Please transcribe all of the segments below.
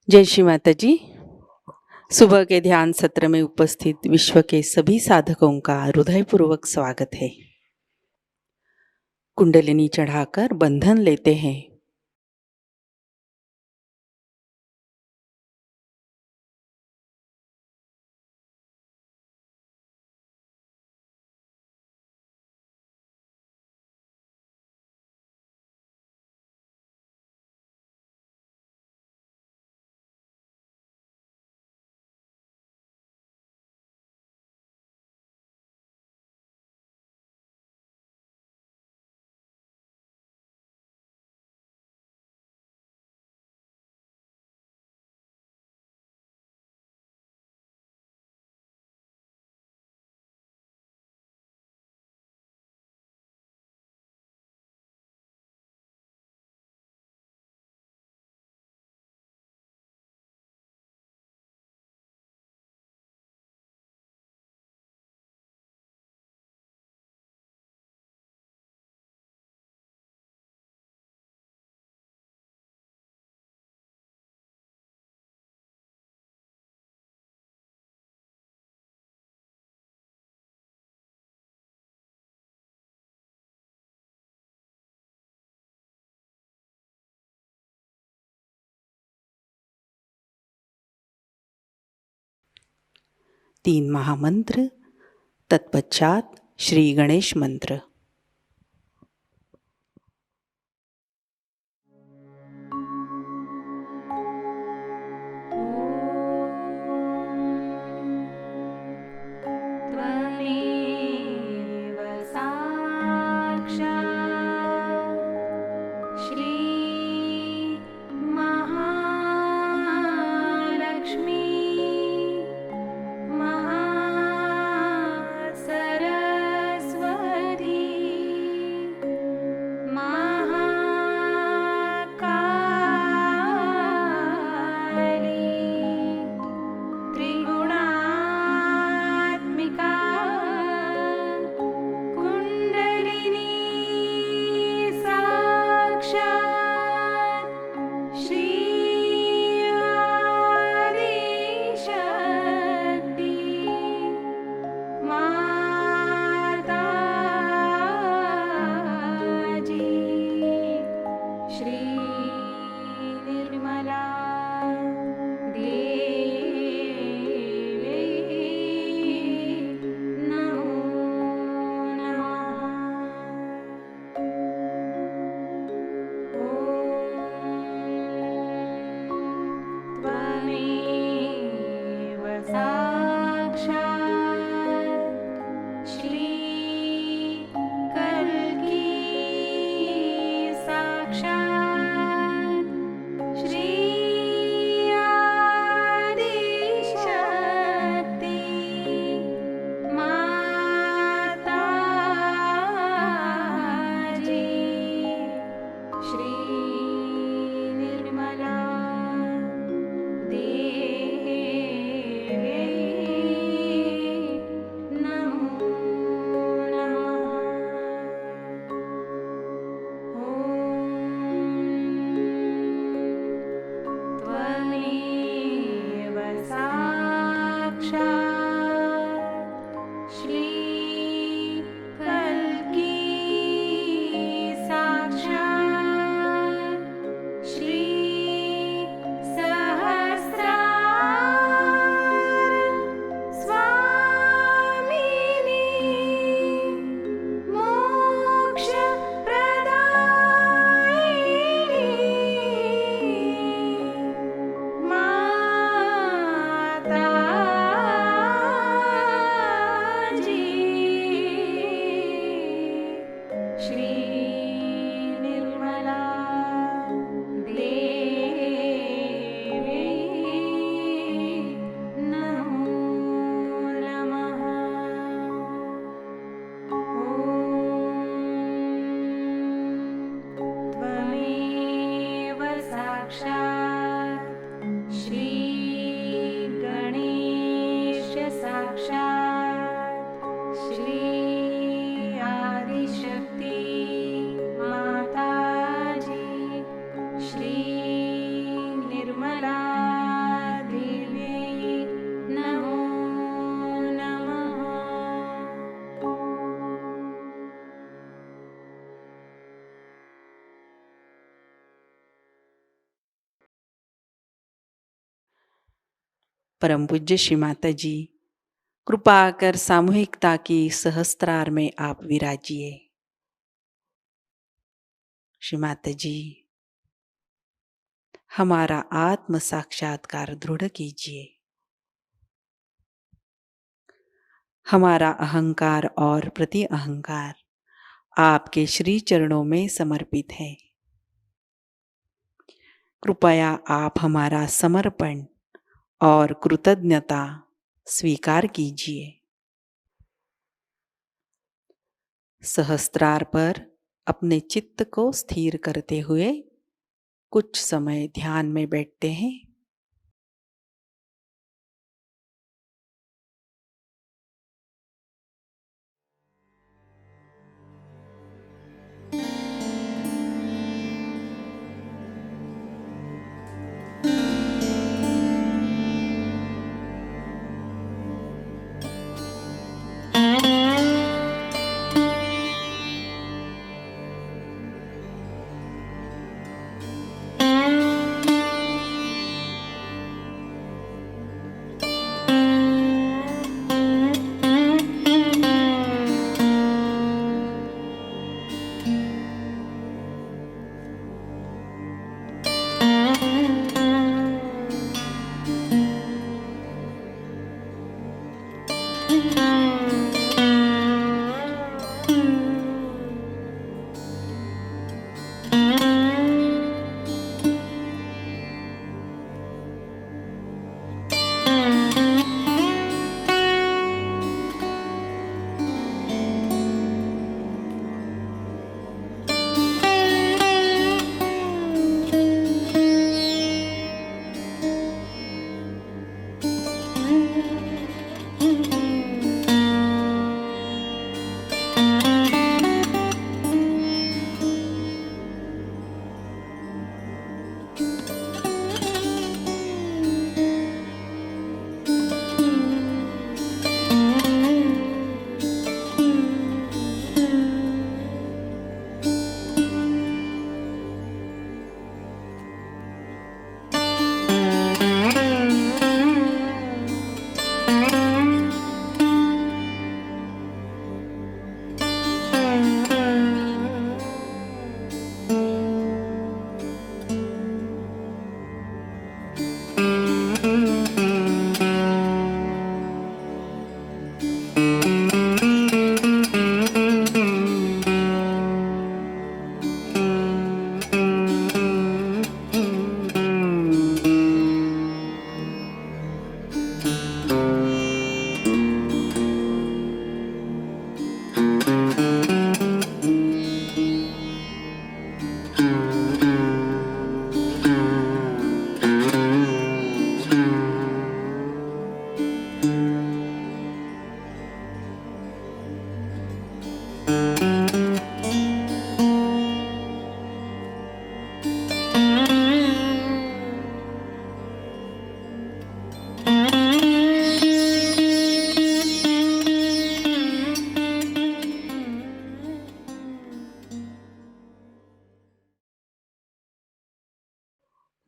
जय श्री माता जी। सुबह के ध्यान सत्र में उपस्थित विश्व के सभी साधकों का हृदयपूर्वक स्वागत है। कुंडलिनी चढ़ाकर बंधन लेते हैं। तीन महामंत्र, तत्पश्चात श्री गणेश मंत्र। त्वमेव साक्षात् श्री महालक्ष्मी महासरस्वती परम पूज्य श्री माता जी, कृपा कर सामूहिकता की सहस्त्रार में आप विराजिए। श्री माता जी, हमारा आत्म साक्षात्कार दृढ़ कीजिए। हमारा अहंकार और प्रति अहंकार आपके श्री चरणों में समर्पित है। कृपया आप हमारा समर्पण और कृतज्ञता स्वीकार कीजिए। सहस्त्रार पर अपने चित्त को स्थिर करते हुए कुछ समय ध्यान में बैठते हैं।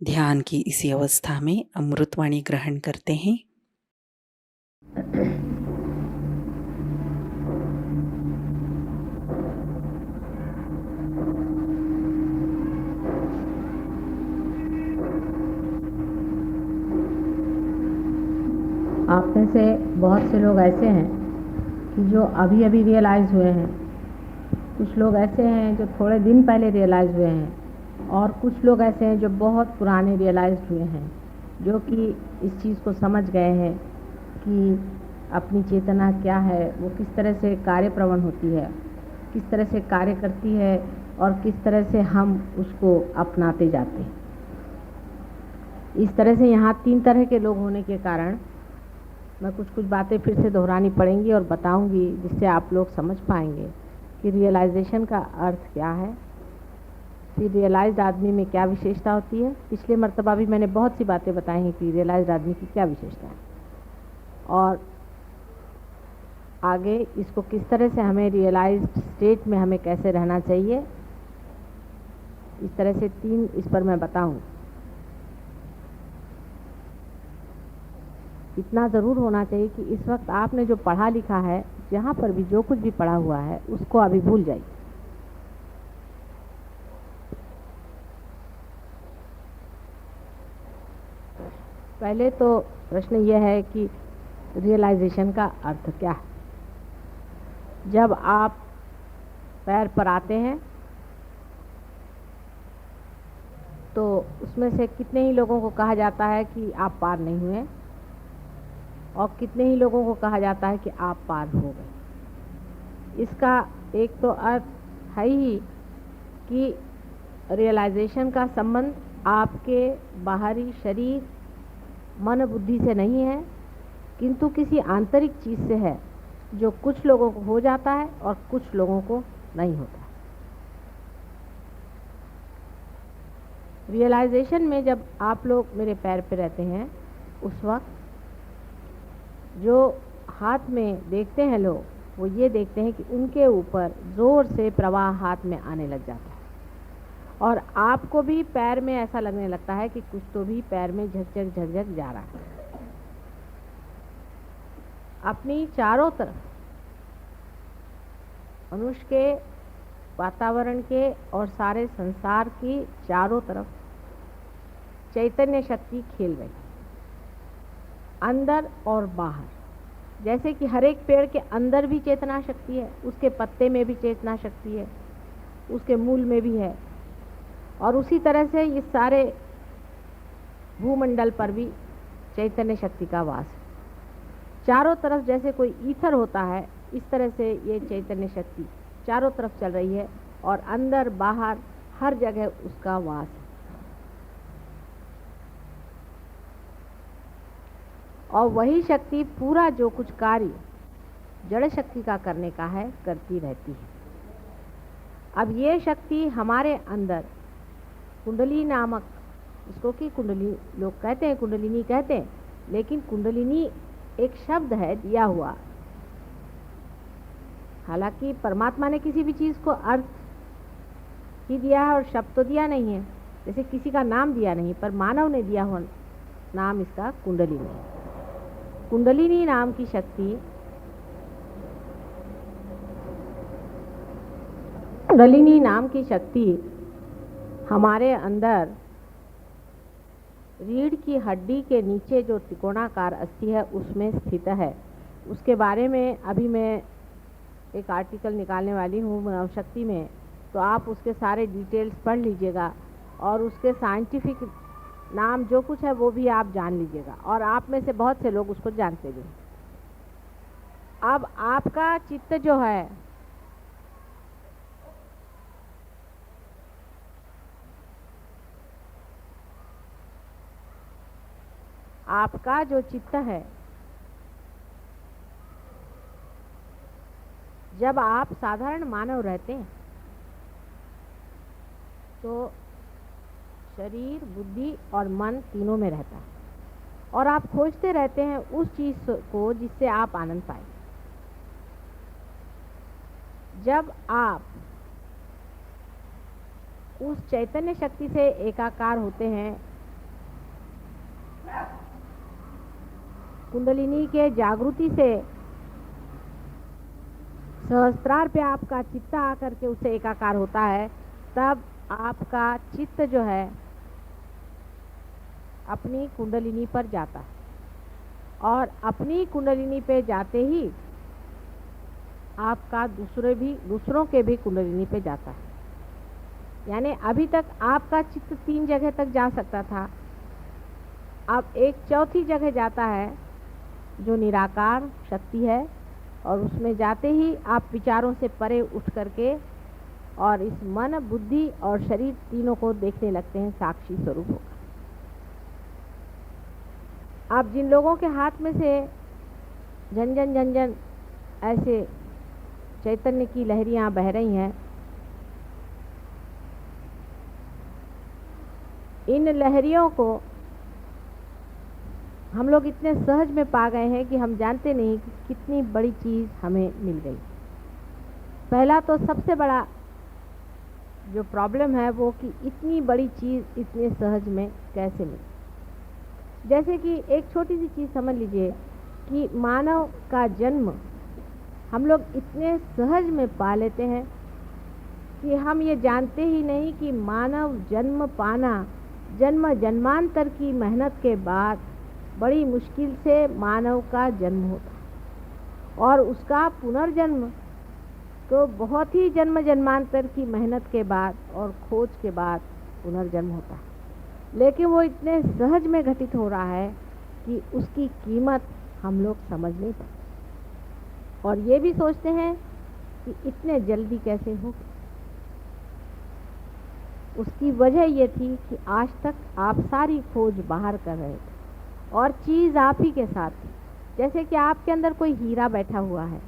ध्यान की इसी अवस्था में अमृतवाणी ग्रहण करते हैं। आप में से बहुत से लोग ऐसे हैं कि जो अभी अभी रियलाइज़ हुए हैं, कुछ लोग ऐसे हैं जो थोड़े दिन पहले रियलाइज़ हुए हैं, और कुछ लोग ऐसे हैं जो बहुत पुराने रियलाइज़ हुए हैं, जो कि इस चीज़ को समझ गए हैं कि अपनी चेतना क्या है, वो किस तरह से कार्य प्रवण होती है, किस तरह से कार्य करती है और किस तरह से हम उसको अपनाते जाते हैं। इस तरह से यहाँ 3 तरह के लोग होने के कारण मैं कुछ बातें फिर से दोहरानी पड़ेंगी और बताऊंगी, जिससे आप लोग समझ पाएंगे कि रियलाइजेशन का अर्थ क्या है, कि रियलाइज्ड आदमी में क्या विशेषता होती है। पिछले मर्तबा भी मैंने बहुत सी बातें बताई हैं कि रियलाइज्ड आदमी की क्या विशेषता है, और आगे इसको किस तरह से हमें रियलाइज्ड स्टेट में हमें कैसे रहना चाहिए, इस तरह से 3 इस पर मैं बताऊँ। इतना ज़रूर होना चाहिए कि इस वक्त आपने जो पढ़ा लिखा है, जहाँ पर भी जो कुछ भी पढ़ा हुआ है, उसको अभी भूल जाइए। पहले तो प्रश्न यह है कि रियलाइजेशन का अर्थ क्या है। जब आप पैर पर आते हैं तो उसमें से कितने ही लोगों को कहा जाता है कि आप पार नहीं हुए, और कितने ही लोगों को कहा जाता है कि आप पार हो गए। इसका एक तो अर्थ है ही कि रियलाइजेशन का संबंध आपके बाहरी शरीर मन बुद्धि से नहीं है, किंतु किसी आंतरिक चीज़ से है, जो कुछ लोगों को हो जाता है और कुछ लोगों को नहीं होता। रियलाइजेशन में जब आप लोग मेरे पैर पे रहते हैं, उस वक्त जो हाथ में देखते हैं लोग, वो ये देखते हैं कि उनके ऊपर ज़ोर से प्रवाह हाथ में आने लग जाता है, और आपको भी पैर में ऐसा लगने लगता है कि कुछ तो भी पैर में झकझक झकझक जा रहा है। अपनी चारों तरफ मनुष्य के, वातावरण के और सारे संसार की चारों तरफ चैतन्य शक्ति खेल रही, अंदर और बाहर। जैसे कि हर एक पेड़ के अंदर भी चेतना शक्ति है, उसके पत्ते में भी चेतना शक्ति है, उसके मूल में भी है, और उसी तरह से ये सारे भूमंडल पर भी चैतन्य शक्ति का वास है। चारों तरफ जैसे कोई ईथर होता है, इस तरह से ये चैतन्य शक्ति चारों तरफ चल रही है, और अंदर बाहर हर जगह उसका वास है। और वही शक्ति पूरा जो कुछ कार्य जड़ शक्ति का करने का है, करती रहती है। अब ये शक्ति हमारे अंदर कुंडली नामक, इसको कि कुंडली लोग कहते हैं, कुंडलिनी कहते हैं, लेकिन कुंडलिनी एक शब्द है दिया हुआ। हालांकि परमात्मा ने किसी भी चीज़ को अर्थ ही दिया है और शब्द तो दिया नहीं है, जैसे किसी का नाम दिया नहीं, पर मानव ने दिया हुआ नाम इसका कुंडलिनी। कुंडलिनी नाम की शक्ति, कुंडलिनी नाम की शक्ति हमारे अंदर रीढ़ की हड्डी के नीचे जो त्रिकोणाकार अस्थि है, उसमें स्थित है। उसके बारे में अभी मैं एक आर्टिकल निकालने वाली हूँ मनोशक्ति में, तो आप उसके सारे डिटेल्स पढ़ लीजिएगा, और उसके साइंटिफिक नाम जो कुछ है वो भी आप जान लीजिएगा, और आप में से बहुत से लोग उसको जानते भी। अब आपका चित्त जो है, आपका जो चित्त है, जब आप साधारण मानव रहते हैं तो शरीर, बुद्धि और मन तीनों में रहता है, और आप खोजते रहते हैं उस चीज़ को जिससे आप आनंद पाए। जब आप उस चैतन्य शक्ति से एकाकार होते हैं, कुंडलिनी के जागृति से सहस्त्रार पे आपका चित्त आकर के उससे एकाकार होता है, तब आपका चित्त जो है अपनी कुंडलिनी पर जाता है, और अपनी कुंडलिनी पे जाते ही आपका दूसरों के भी कुंडलिनी पे जाता है। यानी अभी तक आपका चित्त 3 जगह तक जा सकता था, अब एक चौथी जगह जाता है जो निराकार शक्ति है, और उसमें जाते ही आप विचारों से परे उठ करके और इस मन, बुद्धि और शरीर तीनों को देखने लगते हैं साक्षी स्वरूप होकर। आप जिन लोगों के हाथ में से झंझन झंझन ऐसे चैतन्य की लहरियां बह रही हैं, इन लहरियों को हम लोग इतने सहज में पा गए हैं कि हम जानते नहीं कि कितनी बड़ी चीज़ हमें मिल गई। पहला तो सबसे बड़ा जो प्रॉब्लम है वो कि इतनी बड़ी चीज़ इतने सहज में कैसे मिली। जैसे कि एक छोटी सी चीज़ समझ लीजिए कि मानव का जन्म हम लोग इतने सहज में पा लेते हैं कि हम ये जानते ही नहीं कि मानव जन्म पाना जन्म जन्मांतर की मेहनत के बाद बड़ी मुश्किल से मानव का जन्म होता है और उसका पुनर्जन्म तो बहुत ही जन्म जन्मांतर की मेहनत के बाद और खोज के बाद पुनर्जन्म होता है, लेकिन वो इतने सहज में घटित हो रहा है कि उसकी कीमत हम लोग समझ नहीं पाते और ये भी सोचते हैं कि इतने जल्दी कैसे हो। उसकी वजह ये थी कि आज तक आप सारी खोज बाहर कर रहे थे और चीज़ आप ही के साथ थी। जैसे कि आपके अंदर कोई हीरा बैठा हुआ है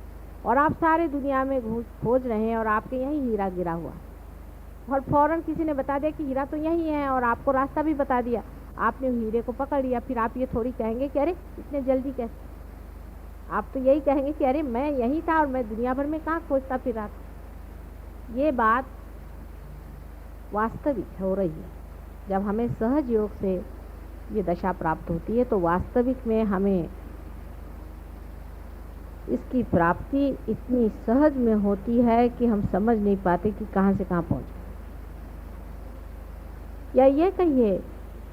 और आप सारे दुनिया में खोज रहे हैं और आपके यहीं हीरा गिरा हुआ है और फ़ौरन किसी ने बता दिया कि हीरा तो यहीं है और आपको रास्ता भी बता दिया, आपने हीरे को पकड़ लिया। फिर आप ये थोड़ी कहेंगे कि अरे इतने जल्दी कैसे, आप तो यही कहेंगे कि अरे मैं यहीं था और मैं दुनिया भर में कहाँ खोजता फिर रहा था। ये बात वास्तविक हो रही है। जब हमें सहज योग से ये दशा प्राप्त होती है तो वास्तविक में हमें इसकी प्राप्ति इतनी सहज में होती है कि हम समझ नहीं पाते कि कहाँ से कहाँ पहुँच गए। या ये कहिए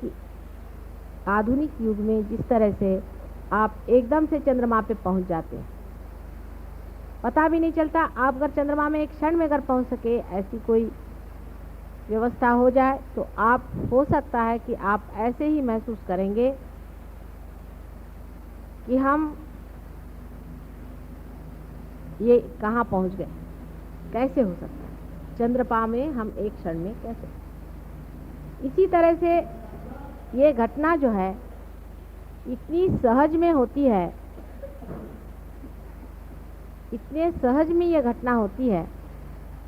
कि आधुनिक युग में जिस तरह से आप एकदम से चंद्रमा पे पहुँच जाते हैं, पता भी नहीं चलता। आप अगर चंद्रमा में एक क्षण में अगर पहुँच सके, ऐसी कोई व्यवस्था हो जाए तो आप हो सकता है कि आप ऐसे ही महसूस करेंगे कि हम ये कहाँ पहुँच गए, कैसे हो सकता है चंद्रमा में हम एक क्षण में कैसे। इसी तरह से ये घटना जो है इतनी सहज में होती है, इतने सहज में ये घटना होती है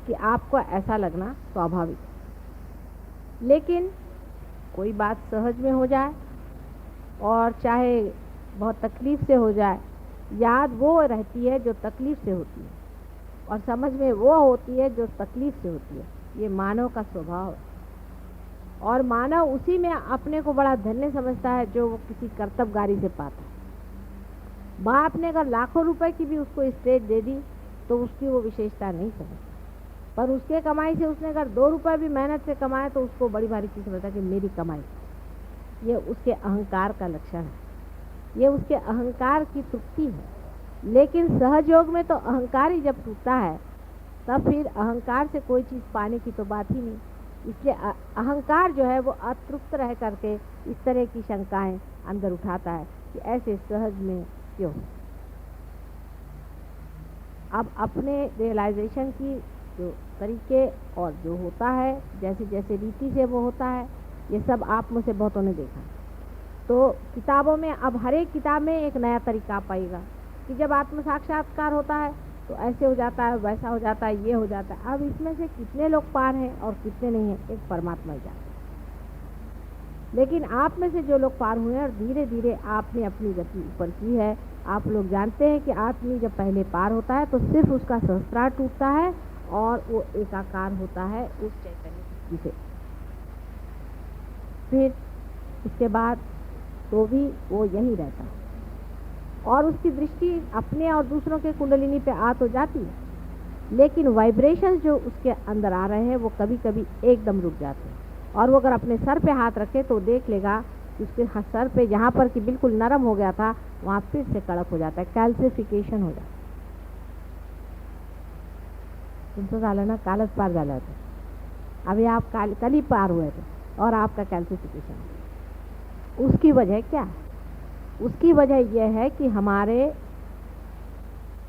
कि आपको ऐसा लगना स्वाभाविक है। लेकिन कोई बात सहज में हो जाए और चाहे बहुत तकलीफ़ से हो जाए, याद वो रहती है जो तकलीफ़ से होती है और समझ में वो होती है जो तकलीफ़ से होती है। ये मानव का स्वभाव है और मानव उसी में अपने को बड़ा धन्य समझता है जो वो किसी कर्तव्यगारी से पाता है। बाप ने अगर लाखों रुपए की भी उसको स्टेट दे दी तो उसकी वो विशेषता नहीं समझता, पर उसके कमाई से उसने अगर 2 रुपए भी मेहनत से कमाए तो उसको बड़ी भारी चीज़ समझता है कि मेरी कमाई। ये उसके अहंकार का लक्षण है, ये उसके अहंकार की तृप्ति है। लेकिन सहयोग में तो अहंकार ही जब टूटता है तब फिर अहंकार से कोई चीज़ पाने की तो बात ही नहीं। इसलिए अहंकार जो है वो अतृप्त रह करके इस तरह की शंकाएं अंदर उठाता है कि ऐसे सहज में क्यों। अब अपने रियलाइजेशन की जो तरीके और जो होता है, जैसे जैसे रीति से वो होता है, ये सब आप मुझसे बहुतों ने देखा। तो किताबों में अब हर एक किताब में एक नया तरीका पाएगा कि जब आत्म साक्षात्कार होता है तो ऐसे हो जाता है, वैसा हो जाता है, ये हो जाता है। अब इसमें से कितने लोग पार हैं और कितने नहीं हैं, एक परमात्मा ही जानता है। लेकिन आप में से जो लोग पार हुए हैं और धीरे धीरे आपने अपनी गति ऊपर की है, आप लोग जानते हैं कि आदमी जब पहले पार होता है तो सिर्फ उसका सहस्त्रार टूटता है और वो एकाकार होता है उस चैतन्य से। फिर उसके बाद तो भी वो यहीं रहता है और उसकी दृष्टि अपने और दूसरों के कुंडलिनी पे आ तो जाती है, लेकिन वाइब्रेशंस जो उसके अंदर आ रहे हैं वो कभी कभी एकदम रुक जाते हैं। और वो अगर अपने सर पे हाथ रखे तो देख लेगा कि उसके सर पे जहाँ पर कि बिल्कुल नरम हो गया था वहाँ फिर से कड़क हो जाता है, कैल्सिफिकेशन हो जाता है। तुमचं झालं ना, कालच पार झालं होतं, अभी आप कल ही पार हुए थे और आपका कैल्सिफिकेशन। उसकी वजह क्या है? उसकी वजह यह है कि हमारे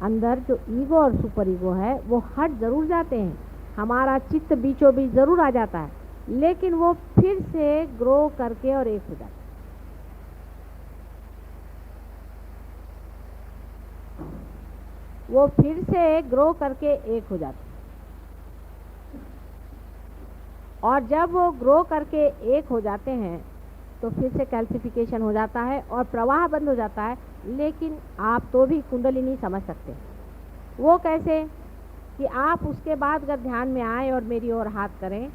अंदर जो ईगो और सुपर ईगो है वो हट ज़रूर जाते हैं, हमारा चित्त बीचों बीच ज़रूर आ जाता है, लेकिन वो फिर से ग्रो करके और एक हो जाता है। वो फिर से ग्रो करके एक हो जाता है और जब वो ग्रो करके एक हो जाते हैं तो फिर से कैल्सिफिकेशन हो जाता है और प्रवाह बंद हो जाता है। लेकिन आप तो भी कुंडलिनी समझ सकते हैं। वो कैसे कि आप उसके बाद अगर ध्यान में आए और मेरी ओर हाथ करें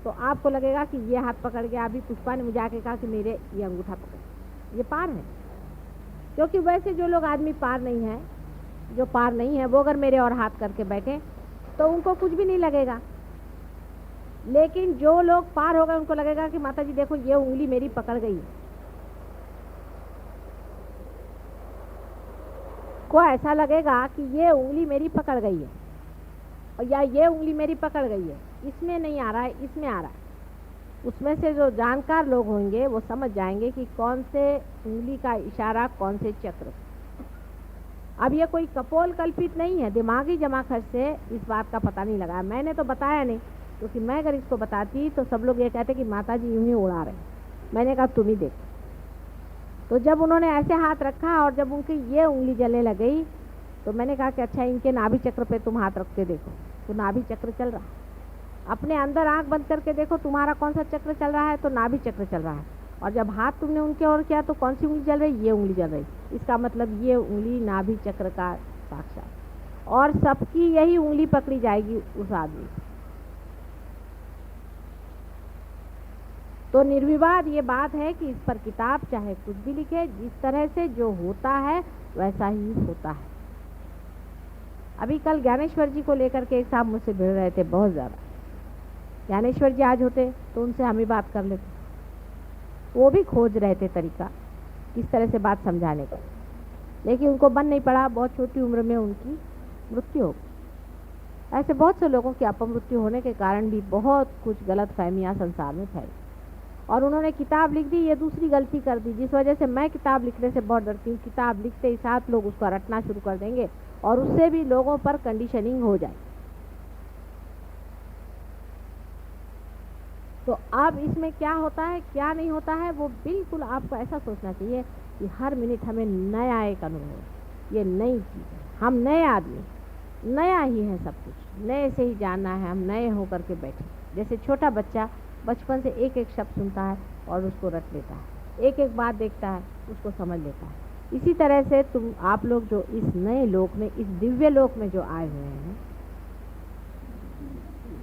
तो आपको लगेगा कि ये हाथ पकड़ के, अभी पुष्पा ने मुझे आके कहा कि मेरे ये अंगूठा पकड़, ये पार है। क्योंकि वैसे जो लोग आदमी पार नहीं है, जो पार नहीं है, वो अगर मेरे और हाथ करके बैठे तो उनको कुछ भी नहीं लगेगा। लेकिन जो लोग पार हो गए उनको लगेगा कि माता जी देखो ये उंगली मेरी पकड़ गई है। को ऐसा लगेगा कि ये उंगली मेरी पकड़ गई है, और या ये उंगली मेरी पकड़ गई है, इसमें नहीं आ रहा है, इसमें आ रहा है। उसमें से जो जानकार लोग होंगे वो समझ जाएंगे कि कौन से उंगली का इशारा, कौन से चक्र। अब ये कोई कपोल कल्पित नहीं है, दिमागी जमाखर्च से इस बात का पता नहीं लगा। मैंने तो बताया नहीं, क्योंकि मैं अगर इसको बताती तो सब लोग ये कहते कि माता जी यूं ही उड़ा रहे हैं। मैंने कहा तुम ही देखो। तो जब उन्होंने ऐसे हाथ रखा और जब उनकी ये उंगली जलने लग गई तो मैंने कहा कि अच्छा इनके नाभि चक्र पे तुम हाथ रख के देखो। तो नाभि चक्र चल रहा है। अपने अंदर आंख बंद करके देखो तुम्हारा कौन सा चक्र चल रहा है, तो नाभि चक्र चल रहा है। और जब हाथ तुमने उनके ओर किया तो कौन सी उंगली जल रही, ये उंगली जल रही। इसका मतलब ये उंगली नाभि चक्र का साक्षात, और सबकी यही उंगली पकड़ी जाएगी उस आदमी। तो निर्विवाद ये बात है कि इस पर किताब चाहे कुछ भी लिखे, जिस तरह से जो होता है वैसा ही होता है। अभी कल ज्ञानेश्वर जी को लेकर के एक साहब मुझसे भिड़ रहे थे बहुत ज़्यादा। ज्ञानेश्वर जी आज होते तो उनसे हम ही बात कर लेते। वो भी खोज रहे थे तरीका किस तरह से बात समझाने का, लेकिन उनको बन नहीं पड़ा। बहुत छोटी उम्र में उनकी मृत्यु हो गई। ऐसे बहुत से लोगों की अपमृत्यु होने के कारण भी बहुत कुछ गलत फहमियाँ संसार में फैली, और उन्होंने किताब लिख दी। ये दूसरी गलती कर दी जिस वजह से मैं किताब लिखने से बहुत डरती हूँ। किताब लिखते ही साथ लोग उसको रटना शुरू कर देंगे और उससे भी लोगों पर कंडीशनिंग हो जाए। तो अब इसमें क्या होता है क्या नहीं होता है, वो बिल्कुल आपको ऐसा सोचना चाहिए कि हर मिनट हमें नया एक अनुभव, ये नई चीज़ है। हम नए आदमी, नया ही है सब कुछ, नए से ही जानना है। हम नए होकर के बैठे, जैसे छोटा बच्चा बचपन से एक एक शब्द सुनता है और उसको रट लेता है, एक एक बात देखता है उसको समझ लेता है। इसी तरह से आप लोग जो इस नए लोक में, इस दिव्य लोक में जो आए हुए हैं,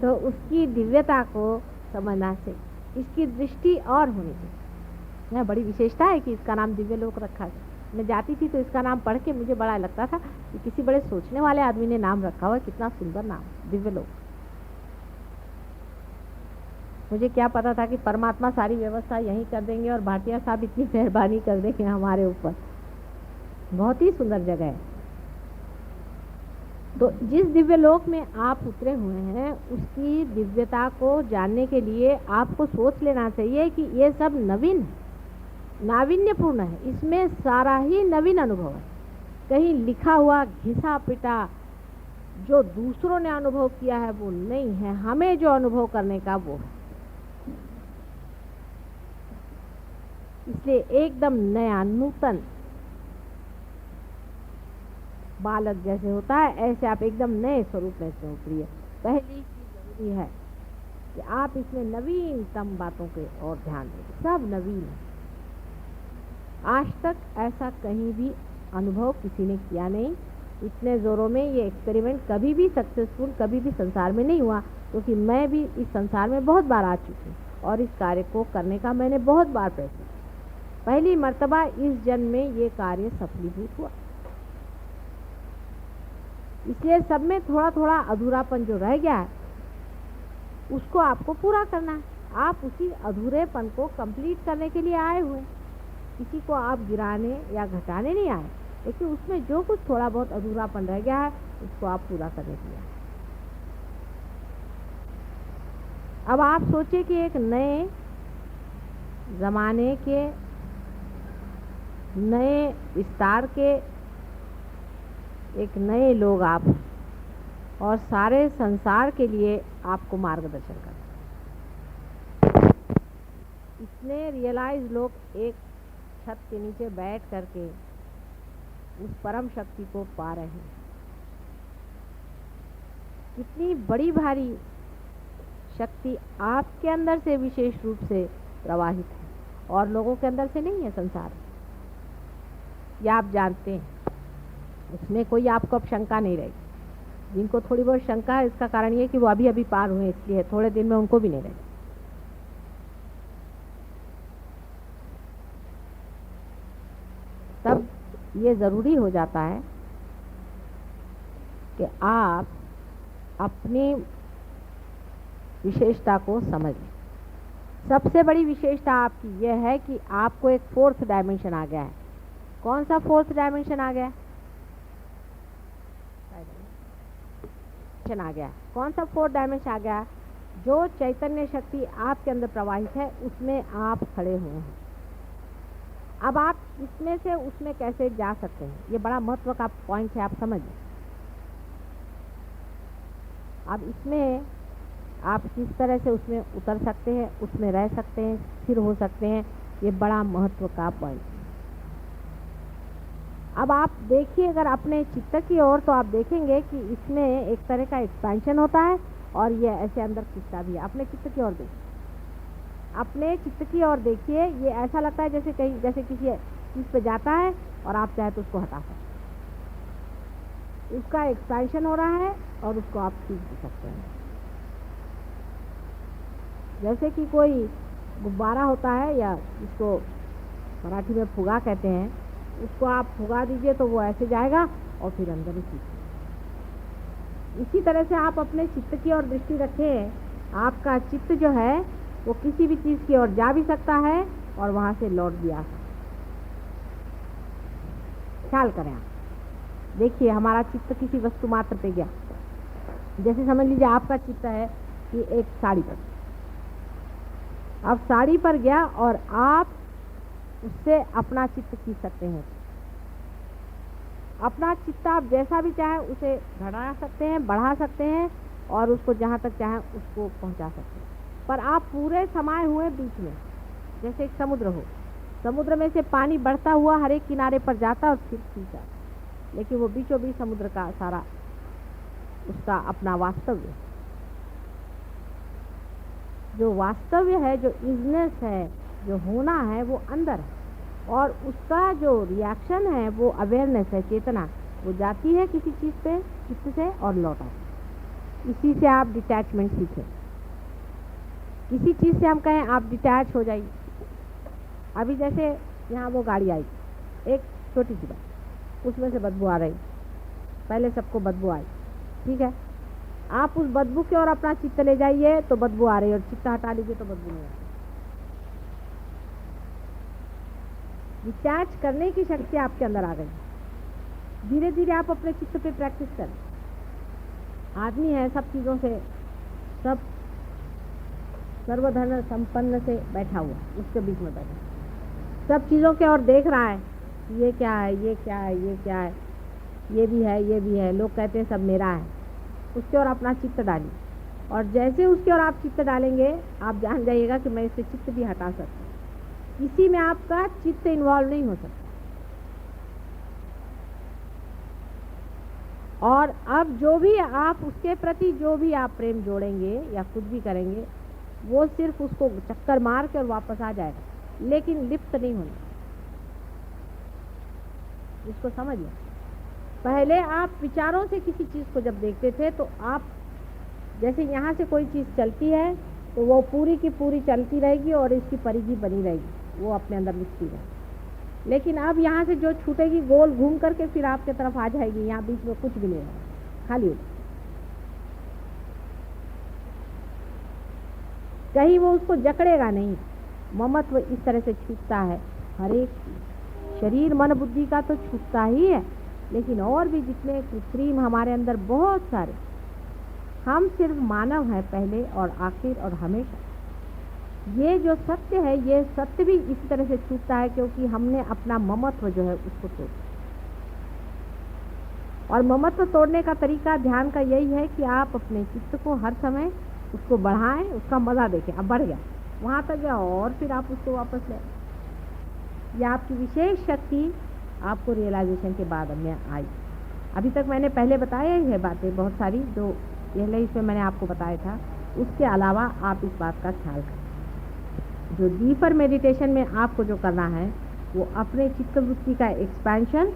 तो उसकी दिव्यता को समझना से इसकी दृष्टि और होनी चाहिए। यह बड़ी विशेषता है कि इसका नाम दिव्य लोक रखा है। मैं जाती थी तो इसका नाम पढ़ के मुझे बड़ा लगता था कि किसी बड़े सोचने वाले आदमी ने नाम रखा हुआ है, कितना सुंदर नाम, दिव्य लोक। मुझे क्या पता था कि परमात्मा सारी व्यवस्था यहीं कर देंगे और भाटिया साहब इतनी मेहरबानी कर देंगे हमारे ऊपर। बहुत ही सुंदर जगह है। तो जिस दिव्य लोक में आप उतरे हुए हैं उसकी दिव्यता को जानने के लिए आपको सोच लेना चाहिए कि ये सब नवीन है, नावीन्यपूर्ण है। इसमें सारा ही नवीन अनुभव है। कहीं लिखा हुआ घिसा पिटा जो दूसरों ने अनुभव किया है वो नहीं है, हमें जो अनुभव करने का वो है। इसलिए एकदम नया, नूतन, बालक जैसे होता है ऐसे आप एकदम नए स्वरूप में से उतरिए। पहली चीज जरूरी है कि आप इसमें नवीनतम बातों के और ध्यान दें। सब नवीन है। आज तक ऐसा कहीं भी अनुभव किसी ने किया नहीं। इतने जोरों में ये एक्सपेरिमेंट कभी भी सक्सेसफुल कभी भी संसार में नहीं हुआ, क्योंकि मैं भी इस संसार में बहुत बार आ चुकी हूँ और इस कार्य को करने का मैंने बहुत बार प्रयास किया। पहली मर्तबा इस जन्म में ये कार्य सफलीभूत हुआ। इसलिए सब में थोड़ा थोड़ा अधूरापन जो रह गया है उसको आपको पूरा करना है। आप उसी अधूरेपन को कंप्लीट करने के लिए आए हुए। किसी को आप गिराने या घटाने नहीं आए, लेकिन उसमें जो कुछ थोड़ा बहुत अधूरापन रह गया है उसको आप पूरा करने के लिए आए। अब आप सोचिए कि एक नए जमाने के, नए विस्तार के एक नए लोग आप, और सारे संसार के लिए आपको मार्गदर्शन करना। इतने रियलाइज लोग एक छत के नीचे बैठ करके उस परम शक्ति को पा रहे हैं। कितनी बड़ी भारी शक्ति आपके अंदर से विशेष रूप से प्रवाहित है और लोगों के अंदर से नहीं है संसार। यह आप जानते हैं, उसमें कोई आपको अब शंका नहीं रहेगी। जिनको थोड़ी बहुत शंका है इसका कारण ये कि वो अभी अभी पार हुए, इसलिए थोड़े दिन में उनको भी नहीं रहेगी। ये ज़रूरी हो जाता है कि आप अपनी विशेषता को समझें। सबसे बड़ी विशेषता आपकी यह है कि आपको एक फोर्थ डायमेंशन आ गया है। कौन सा फोर्थ डायमेंशन आ गया है? आ गया। कौन सा फोर्थ डायमेंशन आ गया? जो चैतन्य शक्ति आपके अंदर प्रवाहित है उसमें आप खड़े हुए हैं। अब आप इसमें से उसमें कैसे जा सकते हैं, ये बड़ा महत्व का पॉइंट है, आप समझिए। अब इसमें आप किस तरह से उसमें उतर सकते हैं, उसमें रह सकते हैं, स्थिर हो सकते हैं, ये बड़ा महत्व का पॉइंट। अब आप देखिए अगर अपने चित्त की ओर, तो आप देखेंगे कि इसमें एक तरह का एक्सपेंशन होता है और ये ऐसे अंदर खिंचता भी है। अपने चित्त की ओर देखिए, अपने चित्त की ओर देखिए, ये ऐसा लगता है जैसे कहीं, जैसे किसी चीज़ पे जाता है और आप चाहे तो उसको हटा सकते हैं। उसका एक्सपेंशन हो रहा है और उसको आप खींच भी सकते हैं। जैसे कि कोई गुब्बारा होता है, या इसको मराठी में फुगा कहते हैं, उसको आप फुगा दीजिए तो वो ऐसे जाएगा और फिर अंदर ही खींचेगा। इसी तरह से आप अपने चित्त की ओर दृष्टि रखें। आपका चित्त जो है वो किसी भी चीज़ की ओर जा भी सकता है और वहाँ से लौट भी आ सकता है। ख्याल करें आप, देखिए हमारा चित्त किसी वस्तु मात्र पे गया। जैसे समझ लीजिए आपका चित्त है कि एक साड़ी पर, अब साड़ी पर गया और आप उससे अपना चित्त खींच सकते हैं। अपना चित्त आप जैसा भी चाहे उसे घटा सकते हैं, बढ़ा सकते हैं और उसको जहाँ तक चाहे उसको पहुँचा सकते हैं। पर आप पूरे समाये हुए बीच में, जैसे एक समुद्र हो, समुद्र में से पानी बढ़ता हुआ हर एक किनारे पर जाता और फिर खींचा, लेकिन वो बीचों बीच समुद्र का सारा उसका अपना वास्तव्य, जो वास्तव्य है, जो इजनेस है, जो होना है, वो अंदर है। और उसका जो रिएक्शन है वो अवेयरनेस है, चेतना। वो जाती है किसी चीज़ पे चित्त से और लौट आती। इसी से आप डिटैचमेंट सीखें। किसी चीज़ से हम कहें आप डिटैच हो जाइए। अभी जैसे यहाँ वो गाड़ी आई, एक छोटी सी बात, उसमें से बदबू आ रही, पहले सबको बदबू आई, ठीक है। आप उस बदबू की ओर अपना चित्त ले जाइए तो बदबू आ रही, और चित्त हटा लीजिए तो बदबू नहीं आ रही। डिटैच करने की शक्ति आपके अंदर आ गई। धीरे धीरे आप अपने चित्त पे प्रैक्टिस करें। आदमी है सब चीज़ों से, सब सर्वधन संपन्न से बैठा हुआ, उसके बीच में बैठा, सब चीज़ों के ओर देख रहा है, ये क्या है, ये क्या है, ये क्या है, ये भी है, ये भी है, लोग कहते हैं सब मेरा है। उसके ओर अपना चित्त डालिए, और जैसे उसके ओर आप चित्त डालेंगे आप जान जाइएगा कि मैं इससे चित्त भी हटा सकता हूँ। इसी में आपका चित्त इन्वॉल्व नहीं हो सकता। और अब जो भी आप उसके प्रति जो भी आप प्रेम जोड़ेंगे या कुछ भी करेंगे, वो सिर्फ उसको चक्कर मार कर वापस आ जाएगा, लेकिन लिप्त नहीं होना। इसको समझिए। पहले आप विचारों से किसी चीज़ को जब देखते थे तो आप जैसे यहाँ से कोई चीज़ चलती है तो वो पूरी की पूरी चलती रहेगी और इसकी परिधि बनी रहेगी, वो अपने अंदर लिखती रहेगी। लेकिन अब यहाँ से जो छूटेगी गोल घूम करके फिर आपके तरफ आ जाएगी, यहाँ बीच में कुछ भी नहीं रहेगा, खाली हो। कहीं वो उसको जकड़ेगा नहीं। ममत्व इस तरह से छूटता है हर एक शरीर मन बुद्धि का तो छूटता ही है, लेकिन और भी जितने कृत्रिम हमारे अंदर बहुत सारे, हम सिर्फ मानव हैं पहले और आखिर और हमेशा। ये जो सत्य है, ये सत्य भी इसी तरह से छूटता है क्योंकि हमने अपना ममत्व जो है उसको तोड़ा। और ममत्व तोड़ने का तरीका ध्यान का यही है कि आप अपने चित्त को हर समय उसको बढ़ाएं, उसका मज़ा देखें। अब बढ़ गया, वहाँ तक गया और फिर आप उसको वापस लें। यह आपकी विशेष शक्ति आपको रियलाइजेशन के बाद में आई। अभी तक मैंने पहले बताया ही है बातें बहुत सारी, जो पहले इसमें मैंने आपको बताया था। उसके अलावा आप इस बात का ख्याल करें, जो डीपर मेडिटेशन में आपको जो करना है वो अपने चित्तवृत्ति का एक्सपेंशन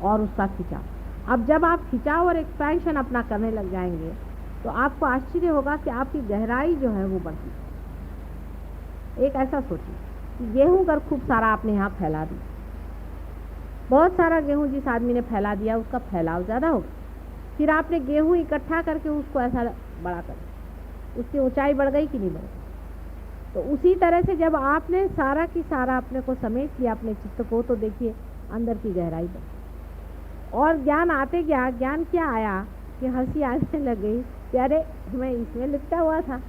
और उसका खिंचाव। अब जब आप खिंचाव और एक्सपेंशन अपना करने लग जाएंगे तो आपको आश्चर्य होगा कि आपकी गहराई जो है वो बढ़ती है। एक ऐसा सोचिए कि गेहूं अगर खूब सारा आपने यहाँ फैला दी, बहुत सारा गेहूँ जिस आदमी ने फैला दिया उसका फैलाव ज़्यादा होगा। फिर आपने गेहूँ इकट्ठा करके उसको ऐसा बड़ा कर, उसकी ऊंचाई बढ़ गई कि नहीं बढ़ गई। तो उसी तरह से जब आपने सारा की सारा अपने को समेट लिया अपने चित्त को, तो देखिए अंदर की गहराई बढ़, और ज्ञान आते गया। ज्ञान क्या आया कि हंसी आने लग गई कि अरे मैं इसमें लिपटा हुआ था,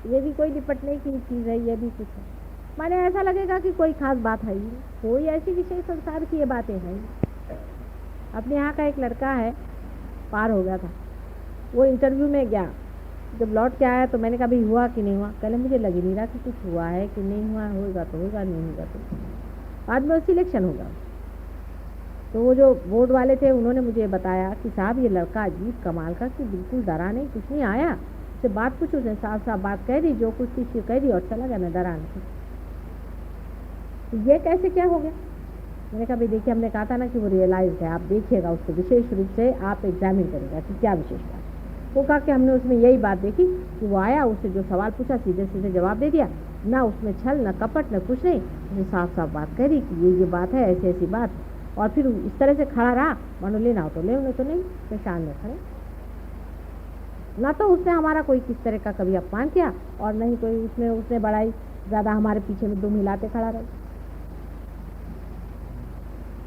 ये भी कोई निपटने की चीज़ है, ये भी कुछ है। माने ऐसा लगेगा कि कोई खास बात है ही नहीं, कोई ऐसी विशेष संसार की ये बातें हैं ही। अपने यहाँ का एक लड़का है, पार हो गया था, वो इंटरव्यू में गया, जब लौट के आया तो मैंने कहा भाई हुआ कि नहीं हुआ, कहले मुझे लग ही नहीं रहा कि कुछ हुआ है कि नहीं हुआ, होगा तो होगा, नहीं होगा तो। बाद में सिलेक्शन होगा। तो वो जो बोर्ड वाले थे उन्होंने मुझे बताया कि साहब ये लड़का अजीब कमाल का, कि बिल्कुल डरा नहीं, कुछ नहीं आया, उससे बात पूछो, उसने साफ साफ बात कह दी, जो कुछ थी कह दी और चला गया, मैं डरा नहीं। तो ये कैसे क्या हो गया? मैंने कहा भाई देखिए, हमने कहा था ना कि वो रियलाइज है, आप देखिएगा उसको विशेष रूप से, आप एग्जामिन करेगा कि क्या विशेष बात। वो कहा कि हमने उसमें यही बात देखी कि वो आया, उससे जो सवाल पूछा सीधे सीधे जवाब दे दिया, ना उसमें छल न कपट न कुछ नहीं, उसने साफ साफ बात कह दी कि ये बात है, ऐसी ऐसी बात। और फिर इस तरह से खड़ा रहा, मानो लेना हो तो ले, उन्हें तो नहीं, परेशान में खड़े। ना तो उसने हमारा कोई किस तरह का कभी अपमान किया, और नहीं कोई उसने बड़ाई ज़्यादा हमारे पीछे में दुम हिलाते खड़ा रहा।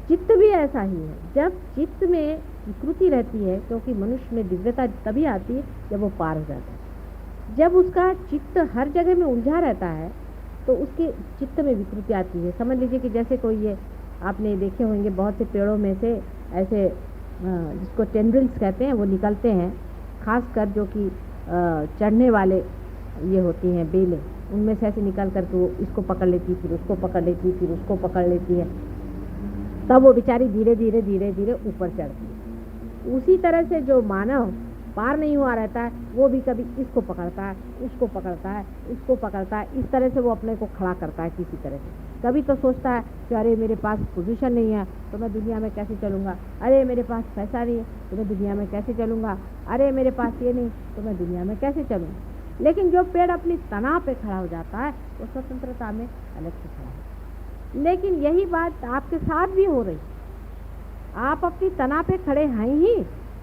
चित्त भी ऐसा ही है, जब चित्त में विकृति रहती है, क्योंकि मनुष्य में दिव्यता तभी आती है जब वो पार हो जाता है। जब उसका चित्त हर जगह में उलझा रहता है तो उसके चित्त में विकृति आती है। समझ लीजिए कि जैसे कोई, ये आपने देखे होंगे बहुत से पेड़ों में से ऐसे जिसको टेंड्रिल्स कहते हैं वो निकलते हैं, खासकर जो कि चढ़ने वाले ये होती हैं बेलें, उनमें से ऐसे निकल करके वो इसको पकड़ लेती, फिर उसको पकड़ लेती, फिर उसको पकड़ लेती है, तब वो बेचारी धीरे धीरे धीरे धीरे ऊपर चढ़ती है। उसी तरह से जो मानव पार नहीं हुआ रहता है, वो भी कभी इसको पकड़ता है, उसको पकड़ता है, इसको पकड़ता है, इस तरह से वो अपने को खड़ा करता है किसी तरह से। कभी तो सोचता है कि अरे मेरे पास पोजीशन नहीं है तो मैं दुनिया में कैसे चलूँगा, अरे मेरे पास पैसा नहीं है तो मैं दुनिया में कैसे चलूँगा, अरे मेरे पास ये नहीं तो मैं दुनिया में कैसे चलूँगा। लेकिन जो पेड़ अपनी तना पे खड़ा हो जाता है वो स्वतंत्रता में अलग से खड़ा है। लेकिन यही बात आपके साथ भी हो रही, आप अपनी तना पे खड़े हैं ही,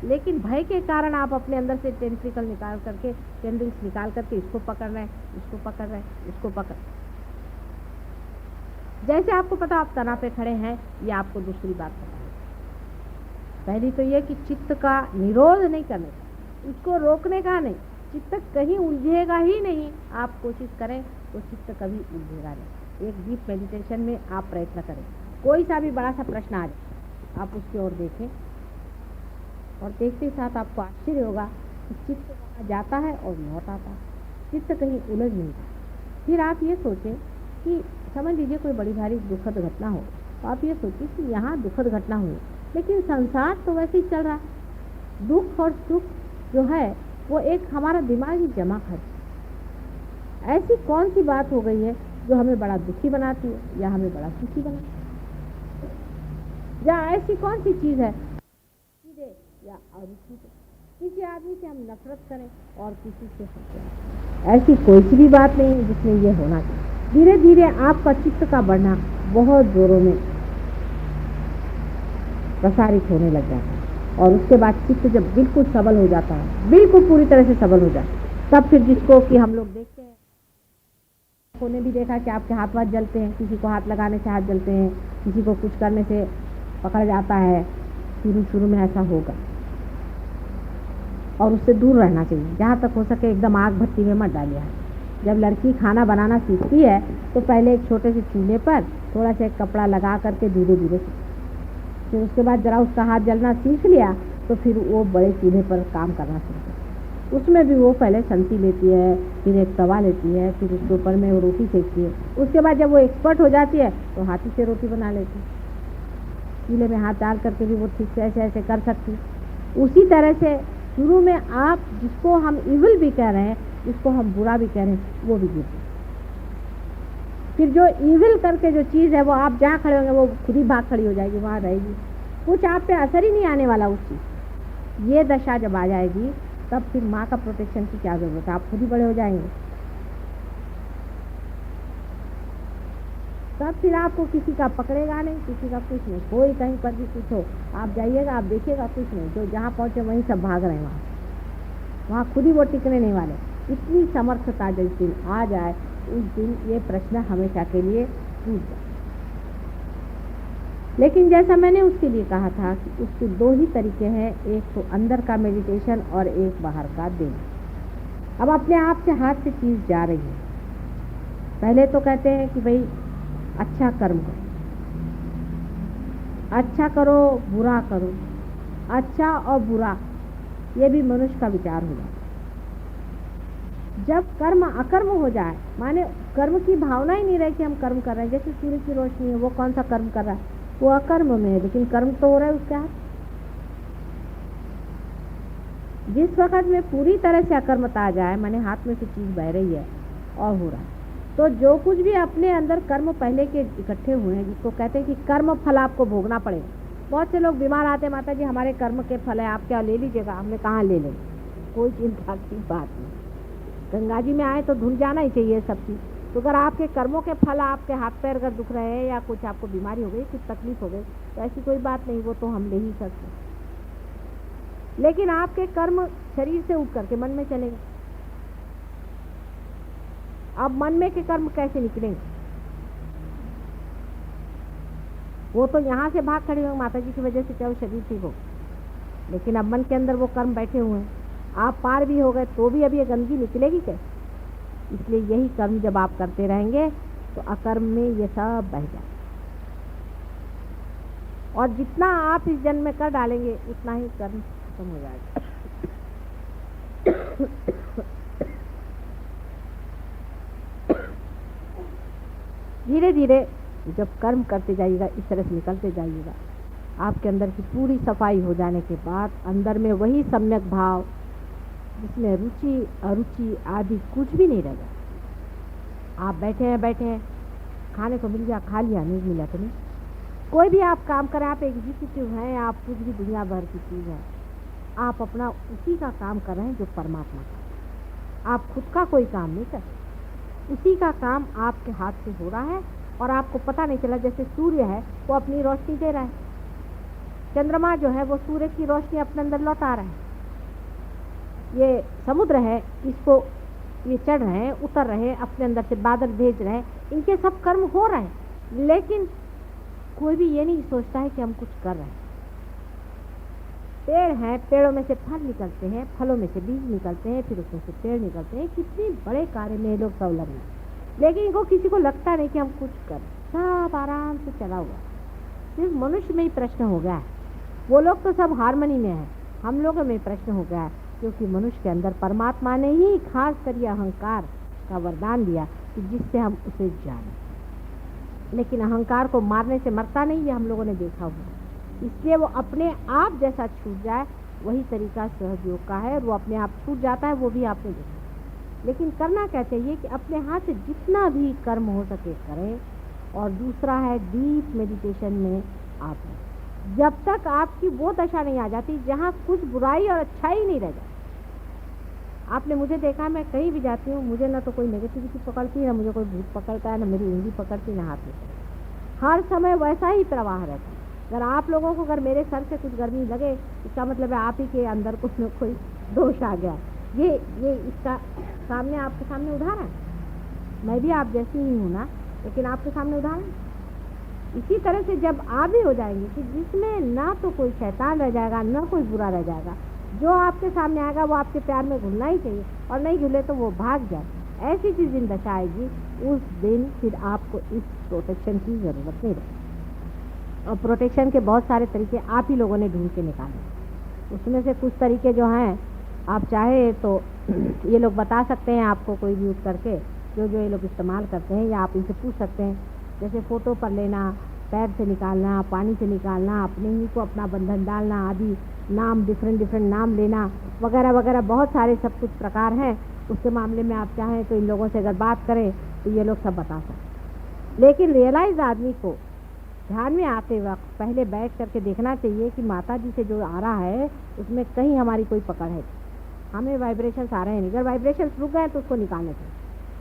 लेकिन भय के कारण आप अपने अंदर से टेंट्रिकल निकाल करके, टेंड्रिल्स निकाल करके इसको पकड़ रहे हैं, इसको पकड़ रहे हैं, इसको पकड़। जैसे आपको पता आप तना पे खड़े हैं, ये आपको दूसरी बात पता है। पहली तो ये कि चित्त का निरोध नहीं करने का, उसको रोकने का नहीं, चित्त कहीं उलझेगा ही नहीं। आप कोशिश करें तो चित्त कभी उलझेगा नहीं। एक डीप मेडिटेशन में आप प्रयत्न करें, कोई सा भी बड़ा सा प्रश्न आ जाए आप उसकी ओर देखें, और देखते ही साथ आपको आश्चर्य होगा कि चित्त वहाँ जाता है और लौट आता है, चित्त कहीं उलझ नहीं जाता। फिर आप ये सोचें कि समझ लीजिए कोई बड़ी भारी दुखद घटना हो, तो आप ये सोचिए कि यहाँ दुखद घटना हुई, लेकिन संसार तो वैसे ही चल रहा है। दुख और सुख जो है वो एक हमारा दिमागी जमा खर्च। ऐसी कौन सी बात हो गई है जो हमें बड़ा दुखी बनाती है या हमें बड़ा सुखी बनाती है, या ऐसी कौन सी चीज़ है या अरुचि से, किसी आदमी से हम नफरत करें और किसी से हंसें। ऐसी कोई सी भी बात नहीं है जिसमें ये होना चाहिए। धीरे धीरे आपका चित्त का बढ़ना बहुत जोरों में प्रसारित होने लग जाता है, और उसके बाद चित्त जब बिल्कुल सबल हो जाता है, बिल्कुल पूरी तरह से सबल हो जाता है, तब फिर जिसको कि हम लोग देखते हैं, उन्होंने भी देखा कि आपके हाथ वाथ जलते हैं, किसी को हाथ लगाने से हाथ जलते हैं, किसी को कुछ करने से पकड़ जाता है। शुरू में ऐसा होगा और उससे दूर रहना चाहिए, जहाँ तक हो सके एकदम आग भट्टी में मत डालिए। जब लड़की खाना बनाना सीखती है तो पहले एक छोटे से चूल्हे पर थोड़ा सा एक कपड़ा लगा करके धीरे धीरे, फिर उसके बाद जरा उसका हाथ जलना सीख लिया तो फिर वो बड़े चूल्हे पर काम करना शुरू करती है। उसमें भी वो पहले संती लेती है, फिर एक तवा लेती है, फिर उसके ऊपर में वो रोटी सेकती है। उसके बाद जब वो एक्सपर्ट हो जाती है तो हाथी से रोटी बना लेती है, चूल्हे में हाथ डाल करके भी वो ठीक से ऐसे ऐसे कर सकती। उसी तरह से शुरू में आप जिसको हम इविल भी कह रहे हैं, जिसको हम बुरा भी कह रहे हैं, वो भी गिरते। फिर जो इविल करके जो चीज़ है वो आप जहाँ खड़े होंगे वो खुद ही भाग खड़ी हो जाएगी, वहाँ रहेगी, कुछ आप पे असर ही नहीं आने वाला उस चीज़। ये दशा जब आ जाएगी तब फिर माँ का प्रोटेक्शन की क्या ज़रूरत है, आप खुद ही बड़े हो जाएंगे। तब फिर आपको किसी का पकड़ेगा नहीं, किसी का कुछ नहीं, कोई कहीं पर भी कुछ हो आप जाइएगा, आप देखिएगा कुछ नहीं, जो जहाँ पहुँचे वहीं सब भाग रहे हैं, वहाँ खुद ही वो टिकने नहीं वाले। इतनी समर्थता जिस दिन आ जाए उस दिन ये प्रश्न हमेशा के लिए टूट जाए। लेकिन जैसा मैंने उसके लिए कहा था कि उसके दो ही तरीके हैं, एक तो अंदर का मेडिटेशन और एक बाहर का देना। अब अपने आप से हाथ से चीज़ जा रही है। पहले तो कहते हैं कि भाई अच्छा कर्म करो, अच्छा करो बुरा करो, अच्छा और बुरा ये भी मनुष्य का विचार हो जाए। जब कर्म अकर्म हो जाए, माने कर्म की भावना ही नहीं रहे कि हम कर्म कर रहे हैं, जैसे सूर्य की रोशनी है, वो कौन सा कर्म कर रहा है, वो अकर्म में है, लेकिन कर्म तो हो रहा है उसके हाथ। जिस वक्त में पूरी तरह से अकर्मता आ जाए, माने हाथ में से चीज़ बह रही है और हो रहा है, तो जो कुछ भी अपने अंदर कर्म पहले के इकट्ठे हुए हैं, जिसको कहते हैं कि कर्म फल आपको भोगना पड़ेगा। बहुत से लोग बीमार आते हैं, माता जी हमारे कर्म के फल है, आप क्या ले लीजिएगा। हमने कहाँ ले लें, कोई चिंता की बात नहीं। गंगा जी में आए तो धुल जाना ही चाहिए सब चीज़। तो अगर आपके कर्मों के फल, आपके हाथ पैर अगर दुख रहे हैं या कुछ आपको बीमारी हो गई, कुछ तकलीफ हो गई, तो ऐसी कोई बात नहीं, वो तो हम ले ही सकते हैं। लेकिन आपके कर्म शरीर से उठ करके मन में चलेंगे। अब मन में के कर्म कैसे निकलेंगे? वो तो यहाँ से भाग खड़े होंगे, माता जी की वजह से चाहे शरीर ठीक हो, लेकिन अब मन के अंदर वो कर्म बैठे हुए हैं। आप पार भी हो गए तो भी अब ये गंदगी निकलेगी कैसे? इसलिए यही कर्म जब आप करते रहेंगे तो अकर्म में ये सब बह जाए, और जितना आप इस जन्म में कर डालेंगे उतना ही कर्म खत्म हो जाएगा। धीरे धीरे जब कर्म करते जाइएगा, इस तरह से निकलते जाइएगा, आपके अंदर की पूरी सफाई हो जाने के बाद अंदर में वही सम्यक भाव, जिसमें रुचि अरुचि आदि कुछ भी नहीं रहेगा। आप बैठे हैं, खाने को मिल गया खा लिया, नहीं मिला तो नहीं। कोई भी आप काम करें, आप एग्जीक्यूटिव हैं, आप कुछ भी दुनिया भर की चीज़ है, आप अपना उसी का काम कर रहे हैं जो परमात्मा का। आप खुद का कोई काम नहीं कर, उसी का काम आपके हाथ से हो रहा है और आपको पता नहीं चला। जैसे सूर्य है वो अपनी रोशनी दे रहा है, चंद्रमा जो है वो सूर्य की रोशनी अपने अंदर लौटा रहा है, ये समुद्र है इसको ये चढ़ रहे हैं, उतर रहे हैं, अपने अंदर से बादल भेज रहे हैं, इनके सब कर्म हो रहे हैं। लेकिन कोई भी ये नहीं सोचता है कि हम कुछ कर रहे हैं। पेड़ हैं, पेड़ों में से फल निकलते हैं, फलों में से बीज निकलते हैं, फिर उसमें से पेड़ निकलते हैं। कितने बड़े कार्य में लोग सब लगे, लेकिन इनको किसी को लगता नहीं कि हम कुछ कर, सब आराम से चला हुआ। सिर्फ मनुष्य में ही प्रश्न हो गया है, वो लोग तो सब हारमोनी में है, हम लोगों में प्रश्न हो गया है, क्योंकि मनुष्य के अंदर परमात्मा ने ही खास कर ये अहंकार का वरदान दिया कि जिससे हम उसे जाने। लेकिन अहंकार को मारने से मरता नहीं, ये हम लोगों ने देखा हुआ। इसलिए वो अपने आप जैसा छूट जाए वही तरीका सहयोग का है, वो अपने आप छूट जाता है, वो भी आपने देखा। लेकिन करना क्या चाहिए कि अपने हाथ से जितना भी कर्म हो सके करें। और दूसरा है डीप मेडिटेशन में आप, जब तक आपकी वो दशा नहीं आ जाती जहाँ कुछ बुराई और अच्छाई नहीं रह जाती। आपने मुझे देखा, मैं कहीं भी जाती हूँ, मुझे ना तो कोई नेगेटिविटी पकड़ती है, ना मुझे कोई भूत पकड़ता है, ना मेरी उंगली पकड़ती, ना हाथ में। हर समय वैसा ही प्रवाह रहता है। अगर आप लोगों को अगर मेरे सर से कुछ गर्मी लगे, इसका मतलब है आप ही के अंदर कुछ न कोई दोष आ गया। ये इसका सामने आपके सामने उदाहरण, मैं भी आप जैसी ही हूँ ना, लेकिन आपके सामने उदाहरण। इसी तरह से जब आप भी हो जाएंगे कि जिसमें ना तो कोई शैतान रह जाएगा, ना कोई बुरा रह जाएगा, जो आपके सामने आएगा वो आपके प्यार में घुलना ही चाहिए, और नहीं घुले तो वो भाग जाए। ऐसी चीज़ दिन दशा आएगी, उस दिन फिर आपको इस प्रोटेक्शन की ज़रूरत नहीं रहेगी। और प्रोटेक्शन के बहुत सारे तरीके आप ही लोगों ने ढूंढ के निकाले। उसमें से कुछ तरीके जो हैं, आप चाहे तो ये लोग बता सकते हैं आपको, कोई भी उठ करके जो ये लोग इस्तेमाल करते हैं, या आप इनसे पूछ सकते हैं। जैसे फ़ोटो पर लेना, पैर से निकालना, पानी से निकालना, अपने ही को अपना बंधन डालना आदि, नाम डिफरेंट नाम लेना वगैरह वगैरह, बहुत सारे सब कुछ प्रकार हैं। उसके मामले में आप चाहें तो इन लोगों से अगर बात करें तो ये लोग सब बता सकते। लेकिन रियलाइज आदमी को ध्यान में आते वक्त पहले बैठ करके देखना चाहिए कि माता जी से जो आ रहा है उसमें कहीं हमारी कोई पकड़ है, हमें वाइब्रेशंस आ रहे हैं। अगर वाइब्रेशंस रुक गए तो उसको निकालना चाहिए।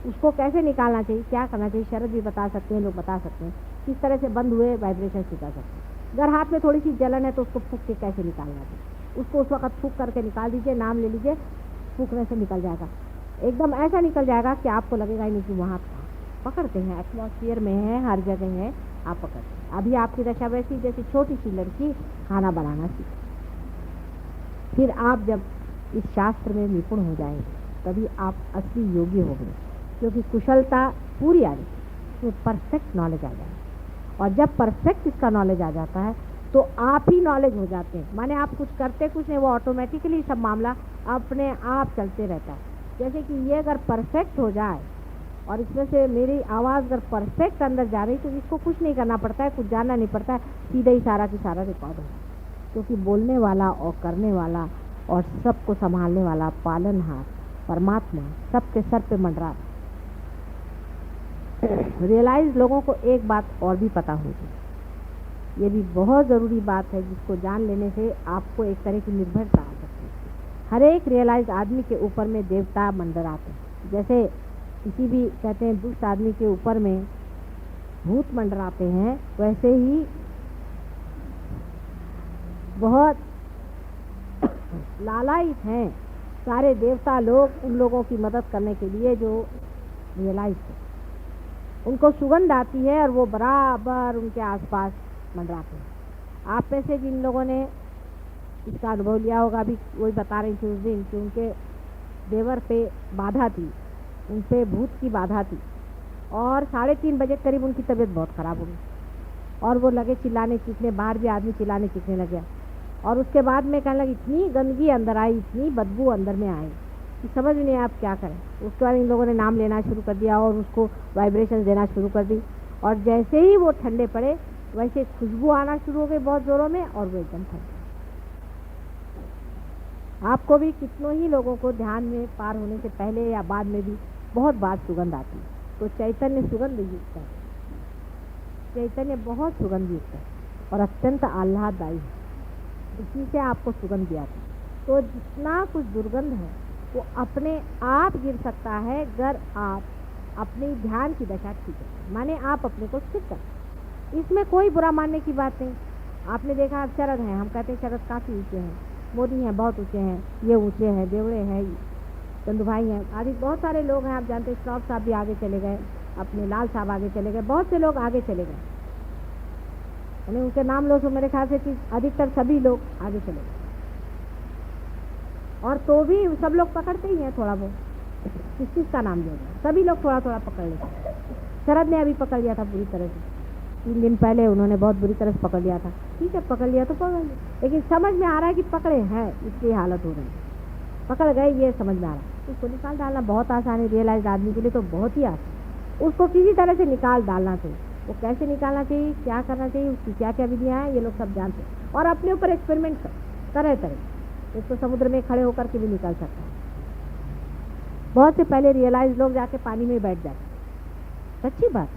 उसको कैसे निकालना चाहिए, क्या करना चाहिए, शरद भी बता सकते हैं, लोग बता सकते हैं किस तरह से बंद हुए वाइब्रेशन निकाल सकते हैं। अगर हाथ में थोड़ी सी जलन है तो उसको फूंक के कैसे निकालना चाहिए, उसको उस वक्त फूंक करके निकाल दीजिए, नाम ले लीजिए, फूंकने से निकल जाएगा, एकदम ऐसा निकल जाएगा कि आपको लगेगा ही नहीं कि वहाँ पकड़ते हैं, एटमॉस्फेयर में है, हर जगह है, आप पकड़ते हैं। अभी आपकी दशा वैसी जैसी छोटी सी लड़की खाना बनाना सीखे, फिर आप जब इस शास्त्र में निपुण हो जाएंगे तभी आप असली योगी होंगे, क्योंकि कुशलता पूरी आ जाएगी, उसमें परफेक्ट नॉलेज आ जाएगा। और जब परफेक्ट इसका नॉलेज आ जाता है तो आप ही नॉलेज हो जाते हैं, माने आप कुछ करते कुछ नहीं, वो ऑटोमेटिकली सब मामला अपने आप चलते रहता है। जैसे कि ये अगर परफेक्ट हो जाए और इसमें से मेरी आवाज़ अगर परफेक्ट अंदर जा रही तो इसको कुछ नहीं करना पड़ता है, कुछ जानना नहीं पड़ता है, सीधे ही सारा की सारा रिकॉर्ड हो, क्योंकि बोलने वाला और करने वाला और सबको संभालने वाला पालनहार परमात्मा सबके सर पे मंडरा। रियलाइज लोगों को एक बात और भी पता होगी, ये भी बहुत ज़रूरी बात है जिसको जान लेने से आपको एक तरह की निर्भरता आ सकती है। हर एक रियलाइज आदमी के ऊपर में देवता मंडराते हैं, जैसे किसी भी कहते हैं दुष्ट आदमी के ऊपर में भूत मंडराते हैं, वैसे ही बहुत लालायित हैं सारे देवता लोग उन लोगों की मदद करने के लिए जो रियलाइज है, उनको सुगंध आती है और वो बराबर उनके आसपास मंडराते हैं। आप में से जिन लोगों ने इसका अनुभव लिया होगा, अभी वही बता रही थी उस दिन कि उनके देवर पे बाधा थी, उन पे भूत की बाधा थी और 3:30 बजे करीब उनकी तबीयत बहुत ख़राब हो गई और वो लगे चिल्लाने चीखने, बाहर भी आदमी चिल्लाने चीखने लग गया। और उसके बाद में कहने लगी इतनी गंदगी अंदर आई, इतनी बदबू अंदर में आई कि समझ नहीं आप क्या करें। उसके बाद इन लोगों ने नाम लेना शुरू कर दिया और उसको वाइब्रेशन देना शुरू कर दी, और जैसे ही वो ठंडे पड़े वैसे खुशबू आना शुरू हो गई बहुत ज़ोरों में और वो एकदम ठंडे। आपको भी कितनों ही लोगों को ध्यान में पार होने से पहले या बाद में भी बहुत बार सुगंध आती है, तो चैतन्य सुगंध युक्त है, चैतन्य बहुत सुगंध युक्त है और अत्यंत आह्लाददायी है, इसी से आपको सुगंध दिया था। तो जितना कुछ दुर्गंध है वो अपने आप गिर सकता है अगर आप अपनी ध्यान की दशा ठीक है, माने आप अपने को स्थिर कर। इसमें कोई बुरा मानने की बात नहीं। आपने देखा शरद हैं, हम कहते हैं शरद काफ़ी ऊँचे हैं, मोदी हैं बहुत ऊँचे हैं, ये ऊँचे हैं, देवड़े हैं, चंदू भाई हैं, आदि बहुत सारे लोग हैं। आप जानते हैं श्रॉफ साहब भी आगे चले गए, अपने लाल साहब आगे चले गए, बहुत से लोग आगे चले गए, यानी उनके नाम लो तो मेरे ख्याल से कि अधिकतर सभी लोग आगे चले गए। और तो भी सब लोग पकड़ते ही हैं थोड़ा बहुत, किस का नाम ले, सभी लोग थोड़ा थोड़ा पकड़ लेते हैं। शरद ने अभी पकड़ लिया था पूरी तरह से, 3 दिन पहले उन्होंने बहुत बुरी तरह से पकड़ लिया था। ठीक है, पकड़ लिया तो पकड़ लिया, लेकिन समझ में आ रहा है कि पकड़े हैं इसकी हालत हो रही है, पकड़ गए ये समझ में आ रहा है। उसको निकाल डालना बहुत आसान है, रियलाइज आदमी के लिए तो बहुत ही आसान। उसको किसी तरह से निकाल डालना चाहिए। वो कैसे निकालना चाहिए, क्या करना चाहिए, उसकी क्या क्या विधियाँ हैं, ये लोग सब जानते हैं। और अपने ऊपर एक्सपेरिमेंट कर तरह तरह, इसको समुद्र में खड़े होकर के भी निकाल सकता है। बहुत से पहले रियलाइज लोग जाके पानी में बैठ जाते, सच्ची बात,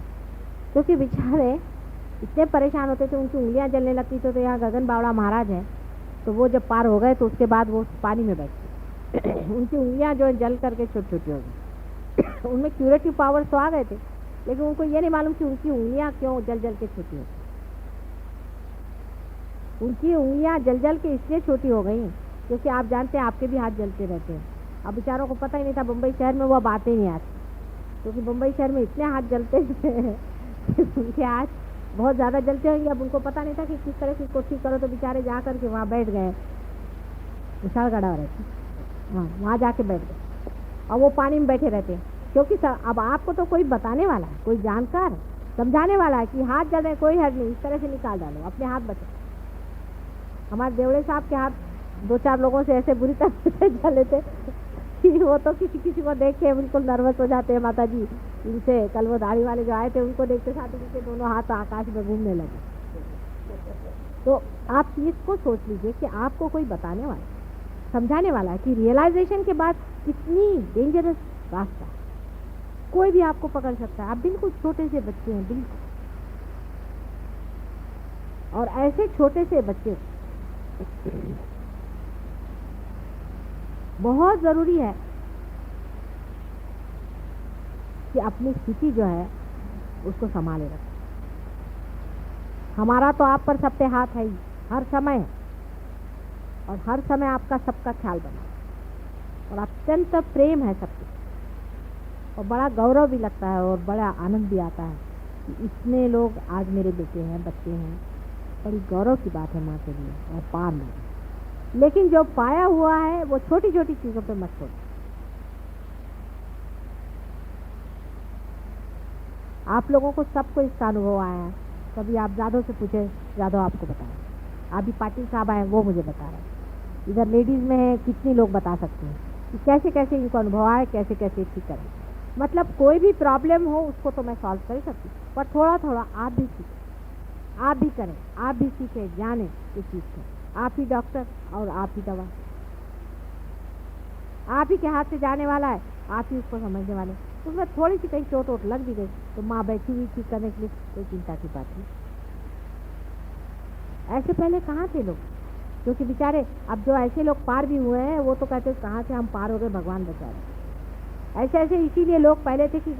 क्योंकि बेचारे इतने परेशान होते थे, उनकी उंगलियां जलने लगती थी। तो यहाँ गगन बावड़ा महाराज हैं, तो वो जब पार हो गए तो उसके बाद वो पानी में बैठते उनकी उंगलियां जो जल करके छोटी छोटी हो गई उनमें क्यूरेटिव पावर्स तो आ गए थे, लेकिन उनको ये नहीं मालूम कि उनकी उंगलियां क्यों जल जल के छोटी हो गई। उनकी उंगलियां जल जल के इसलिए छोटी हो गई क्योंकि आप जानते हैं आपके भी हाथ जलते रहते हैं। अब बेचारों को पता ही नहीं था, मुंबई शहर में वो बातें ही नहीं आती, क्योंकि मुंबई शहर में इतने हाथ जलते हैं उनके हाथ बहुत ज़्यादा जलते होंगे। अब उनको पता नहीं था कि किस तरह से इसको ठीक करो, तो बेचारे जा कर के वहाँ बैठ गए, विशाल गढ़ा रहती, हाँ वहाँ जाके बैठ गए और वो पानी में बैठे रहते हैं। क्योंकि अब आपको तो कोई बताने वाला है, कोई जानकार समझाने वाला है कि हाथ जल रहे, कोई हर्ज नहीं, इस तरह से निकाल डालो, अपने हाथ बचाओ। हमारे देवड़े साहब के हाथ 2-4 लोगों से ऐसे बुरी तरह से जले थे कि वो तो किसी किसी को देख के बिल्कुल नर्वस हो जाते हैं। माता जी इनसे कल वो दाढ़ी वाले जो आए थे उनको देखते साथ उनके दोनों हाथ आकाश में घूमने लगे। तो आप चीज़ को सोच लीजिए कि आपको कोई बताने वाला, समझाने वाला है कि रियलाइजेशन के बाद कितनी डेंजरस रास्ता है, कोई भी आपको पकड़ सकता है। आप बिल्कुल छोटे से बच्चे हैं, बिल्कुल, और ऐसे छोटे से बच्चे बहुत ज़रूरी है अपनी स्थिति जो है उसको संभाले रखें। हमारा तो आप पर सब पे हाथ है ही, हर समय है, और हर समय आपका सबका ख्याल बना और अत्यंत प्रेम है सबके, और बड़ा गौरव भी लगता है और बड़ा आनंद भी आता है कि इतने लोग आज मेरे बेटे हैं, बच्चे हैं। बड़ी गौरव की बात है माँ के लिए और पार में। लेकिन जो पाया हुआ है वो छोटी छोटी चीज़ों पे मत छोड़ो। आप लोगों को सबको इसका अनुभव आया है। कभी आप जादव से पूछे, जादव आपको बताया। अभी पाटिल साहब आए, वो मुझे बता रहे हैं। इधर लेडीज़ में है, कितनी लोग बता सकते हैं कि कैसे कैसे इनको अनुभव आए, कैसे कैसे ठीक करें। मतलब कोई भी प्रॉब्लम हो उसको तो मैं सॉल्व कर सकती हूँ, पर थोड़ा थोड़ा आप भी सीखें, आप भी करें, आप भी सीखें, जानें इस चीज़ को। आप ही डॉक्टर और आप ही दवा, आप ही के हाथ से जाने वाला है, आप ही उसको समझने वाले। उसमें थोड़ी सी कहीं चोट वोट लग भी गई तो माँ बैठी हुई ठीक करने के लिए, कोई चिंता की बात नहीं। ऐसे पहले कहाँ थे लोग? क्योंकि बेचारे अब जो ऐसे लोग पार भी हुए हैं वो तो कहते हैं कहाँ से हम पार हो गए, भगवान बचा रहे। ऐसे ऐसे इसीलिए लोग पहले थे कि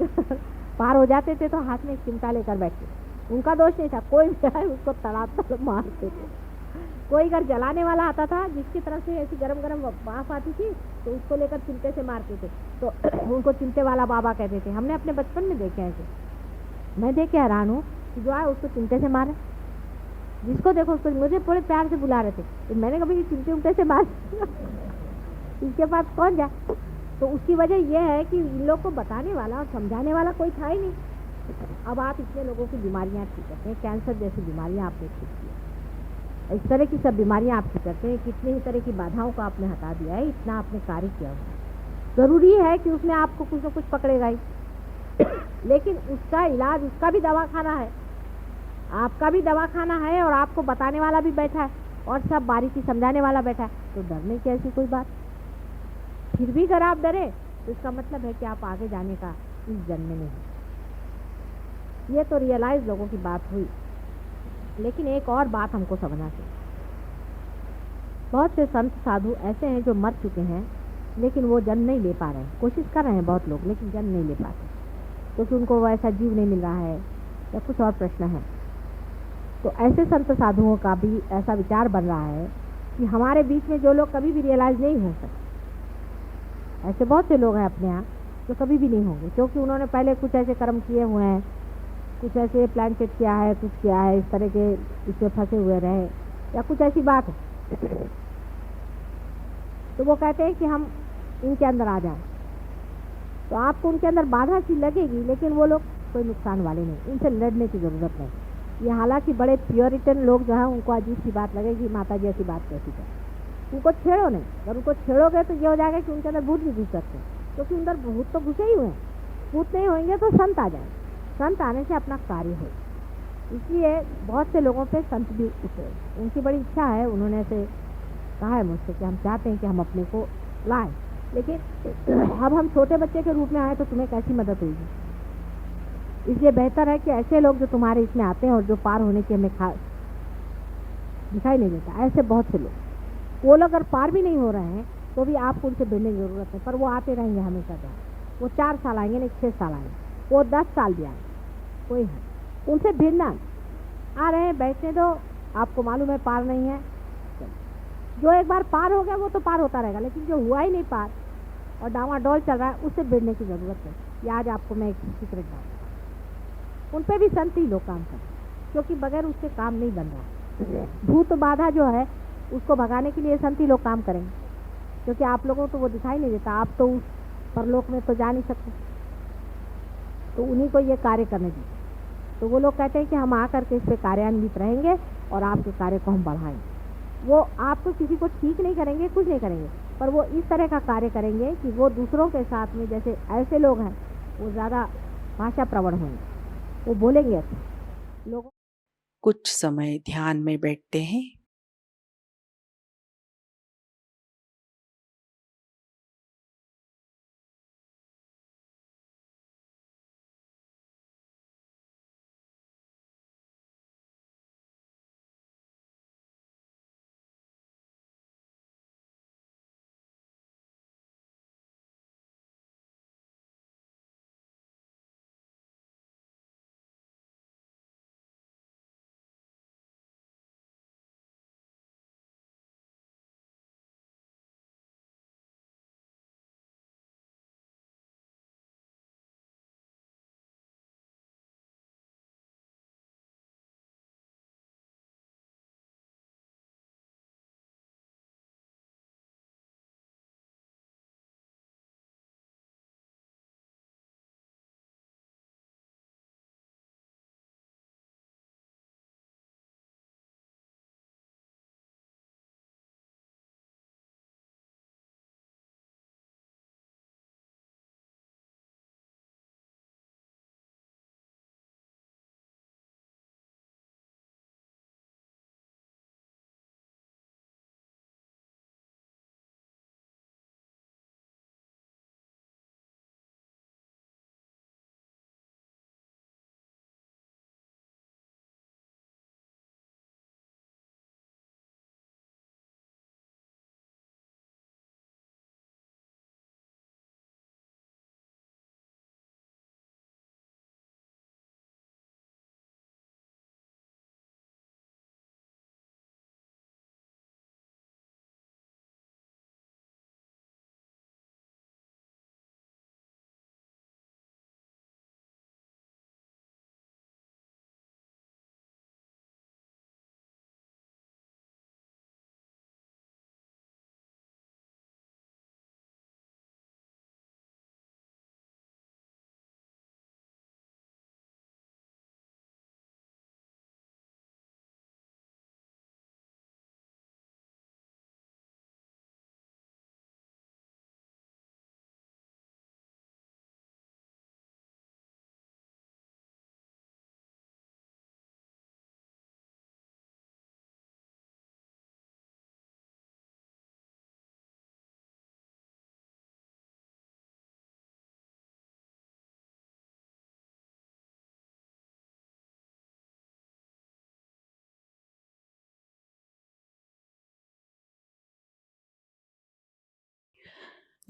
पार हो जाते थे तो हाथ में एक चिमटा लेकर बैठते, उनका दोष नहीं था। कोई भी आए उसको तड़ातड़ मारते थे। कोई अगर जलाने वाला आता था जिसकी तरफ से ऐसी गरम गरम भाप आती थी तो उसको लेकर चिमटे से मारते थे, तो उनको चिमटे वाला बाबा कहते थे। हमने अपने बचपन में देखे ऐसे। मैं देख के हैरान हूँ कि जो आए उसको चिमटे से मारे, जिसको देखो उसको। मुझे बड़े प्यार से बुला रहे थे तो मैंने कभी चिमटे उमटे से मार इसके पास कौन जाए? तो उसकी वजह यह है कि इन लोग को बताने वाला और समझाने वाला कोई था ही नहीं। अब आप इतने लोगों की बीमारियाँ ठीक करते हैं, कैंसर जैसी बीमारियाँ आपने ठीक की, इस तरह की सब बीमारियां आप ठीक करते हैं, कितनी ही तरह की बाधाओं को आपने हटा दिया है, इतना आपने कार्य किया हुआ है। ज़रूरी है कि उसमें आपको कुछ न कुछ पकड़ेगा ही लेकिन उसका इलाज, उसका भी दवाखाना है, आपका भी दवाखाना है, और आपको बताने वाला भी बैठा है और सब बारीकी समझाने वाला बैठा है। तो डरने की ऐसी कोई बात? फिर भी अगर आप डरे तो इसका मतलब है कि आप आगे जाने का इस जन्म में नहीं। ये तो रियलाइज लोगों की बात हुई। लेकिन एक और बात हमको समझना चाहिए। बहुत से संत साधु ऐसे हैं जो मर चुके हैं लेकिन वो जन्म नहीं ले पा रहे हैं। कोशिश कर रहे हैं बहुत लोग लेकिन जन्म नहीं ले पाते, क्योंकि उनको वैसा जीव नहीं मिल रहा है या कुछ और प्रश्न है। तो ऐसे संत साधुओं का भी ऐसा विचार बन रहा है कि हमारे बीच में जो लोग कभी भी रियलाइज नहीं हो सकते, ऐसे बहुत से लोग हैं अपने यहाँ जो कभी भी नहीं होंगे, क्योंकि उन्होंने पहले कुछ ऐसे कर्म किए हुए हैं, कुछ ऐसे प्लान सेट किया है, कुछ किया है, इस तरह के इसमें फंसे हुए रहे या कुछ ऐसी बात है। तो वो कहते हैं कि हम इनके अंदर आ जाएं, तो आपको उनके अंदर बाधा सी लगेगी, लेकिन वो लोग कोई नुकसान वाले नहीं, उनसे लड़ने की ज़रूरत नहीं। ये हालांकि बड़े प्योरिटन लोग जो हैं उनको अजीब सी बात लगेगी, माता जी ऐसी बात कैसी कर, उनको छेड़ो नहीं। अगर उनको छेड़ोगे तो ये हो जाएगा कि उनके अंदर भूत भी घुस सकते हैं, क्योंकि अंदर भूत तो घुसे ही हुए हैं। भूत नहीं होंगे तो संत आ जाएंगे, संत आने से अपना कार्य हो। इसलिए बहुत से लोगों पे संत भी उतरे, उनकी बड़ी इच्छा है, उन्होंने ऐसे कहा है मुझसे कि हम चाहते हैं कि हम अपने को लाएं, लेकिन अब हम छोटे बच्चे के रूप में आए तो तुम्हें कैसी मदद होगी। इसलिए बेहतर है कि ऐसे लोग जो तुम्हारे इसमें आते हैं और जो पार होने की हमें दिखाई नहीं देता, ऐसे बहुत से लोग, वो लोग अगर पार भी नहीं हो रहे हैं तो भी आपको उनसे भिड़ने की ज़रूरत है, पर वो आते रहेंगे हमेशा। वो 4 साल आएंगे, नहीं 6 साल आएंगे, वो 10 साल भी आएंगे, कोई है उनसे भिड़ना। आ रहे हैं, बैठने दो, आपको मालूम है पार नहीं है। जो एक बार पार हो गया वो तो पार होता रहेगा, लेकिन जो हुआ ही नहीं पार और डावाडोल चल रहा है उससे भिड़ने की ज़रूरत है। ये आज आपको मैं एक सीक्रेट बताऊँ, उन पर भी संत ही लोग काम करें, क्योंकि बगैर उससे काम नहीं बन रहा। भूत बाधा जो है उसको भगाने के लिए संत ही लोग काम करेंगे, क्योंकि आप लोगों को तो वो दिखाई नहीं देता, आप तो उस परलोक में तो जा नहीं सकते, तो उन्हीं को ये कार्य करने दीजिए। तो वो लोग कहते हैं कि हम आकर के इस पर कार्यान्वित रहेंगे और आपके कार्य को हम बढ़ाएंगे। वो आपको किसी को ठीक नहीं करेंगे, कुछ नहीं करेंगे, पर वो इस तरह का कार्य करेंगे कि वो दूसरों के साथ में, जैसे ऐसे लोग हैं वो ज़्यादा भाषा प्रवण होंगे, वो बोलेंगे लोगों। कुछ समय ध्यान में बैठते हैं।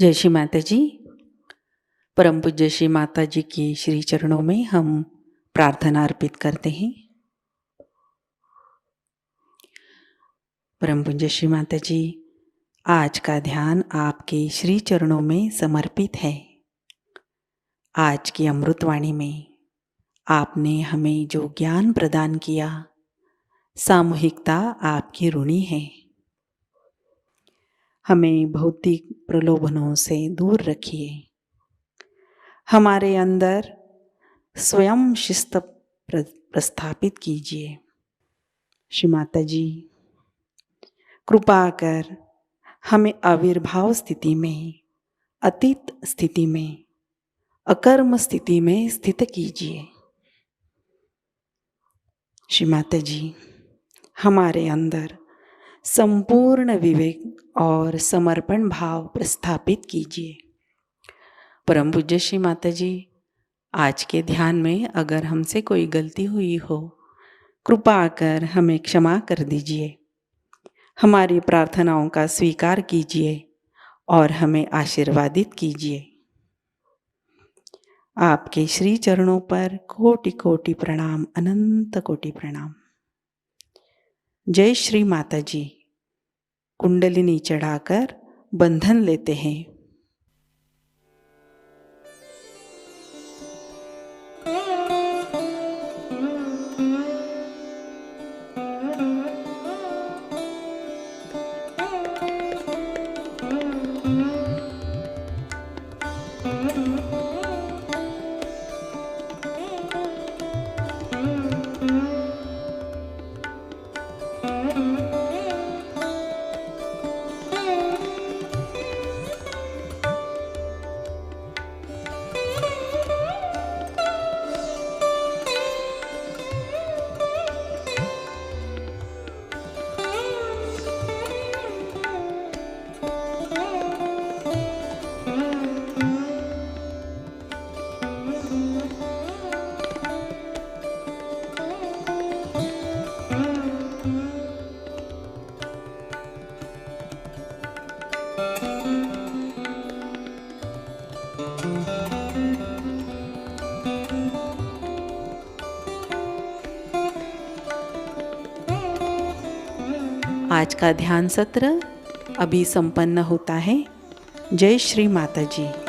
जय श्री माता जी। परम पूज्य श्री माता जी के श्री चरणों में हम प्रार्थना अर्पित करते हैं। परम पूज्य श्री माता जी, आज का ध्यान आपके श्री चरणों में समर्पित है। आज की अमृतवाणी में आपने हमें जो ज्ञान प्रदान किया, सामूहिकता आपकी ऋणी है। हमें भौतिक प्रलोभनों से दूर रखिए। हमारे अंदर स्वयं शिस्त प्रस्थापित कीजिए। श्री माता जी, कृपा कर हमें आविर्भाव स्थिति में, अतीत स्थिति में, अकर्म स्थिति में स्थित कीजिए। श्री माता जी, हमारे अंदर संपूर्ण विवेक और समर्पण भाव प्रस्थापित कीजिए। परम पूज्य श्री माता जी, आज के ध्यान में अगर हमसे कोई गलती हुई हो, कृपा कर हमें क्षमा कर दीजिए। हमारी प्रार्थनाओं का स्वीकार कीजिए और हमें आशीर्वादित कीजिए। आपके श्री चरणों पर कोटि कोटि प्रणाम, अनंत कोटि प्रणाम। जय श्री माता जी। कुंडलिनी चढ़ाकर बंधन लेते हैं। आज का ध्यान सत्र अभी संपन्न होता है। जय श्री माता जी।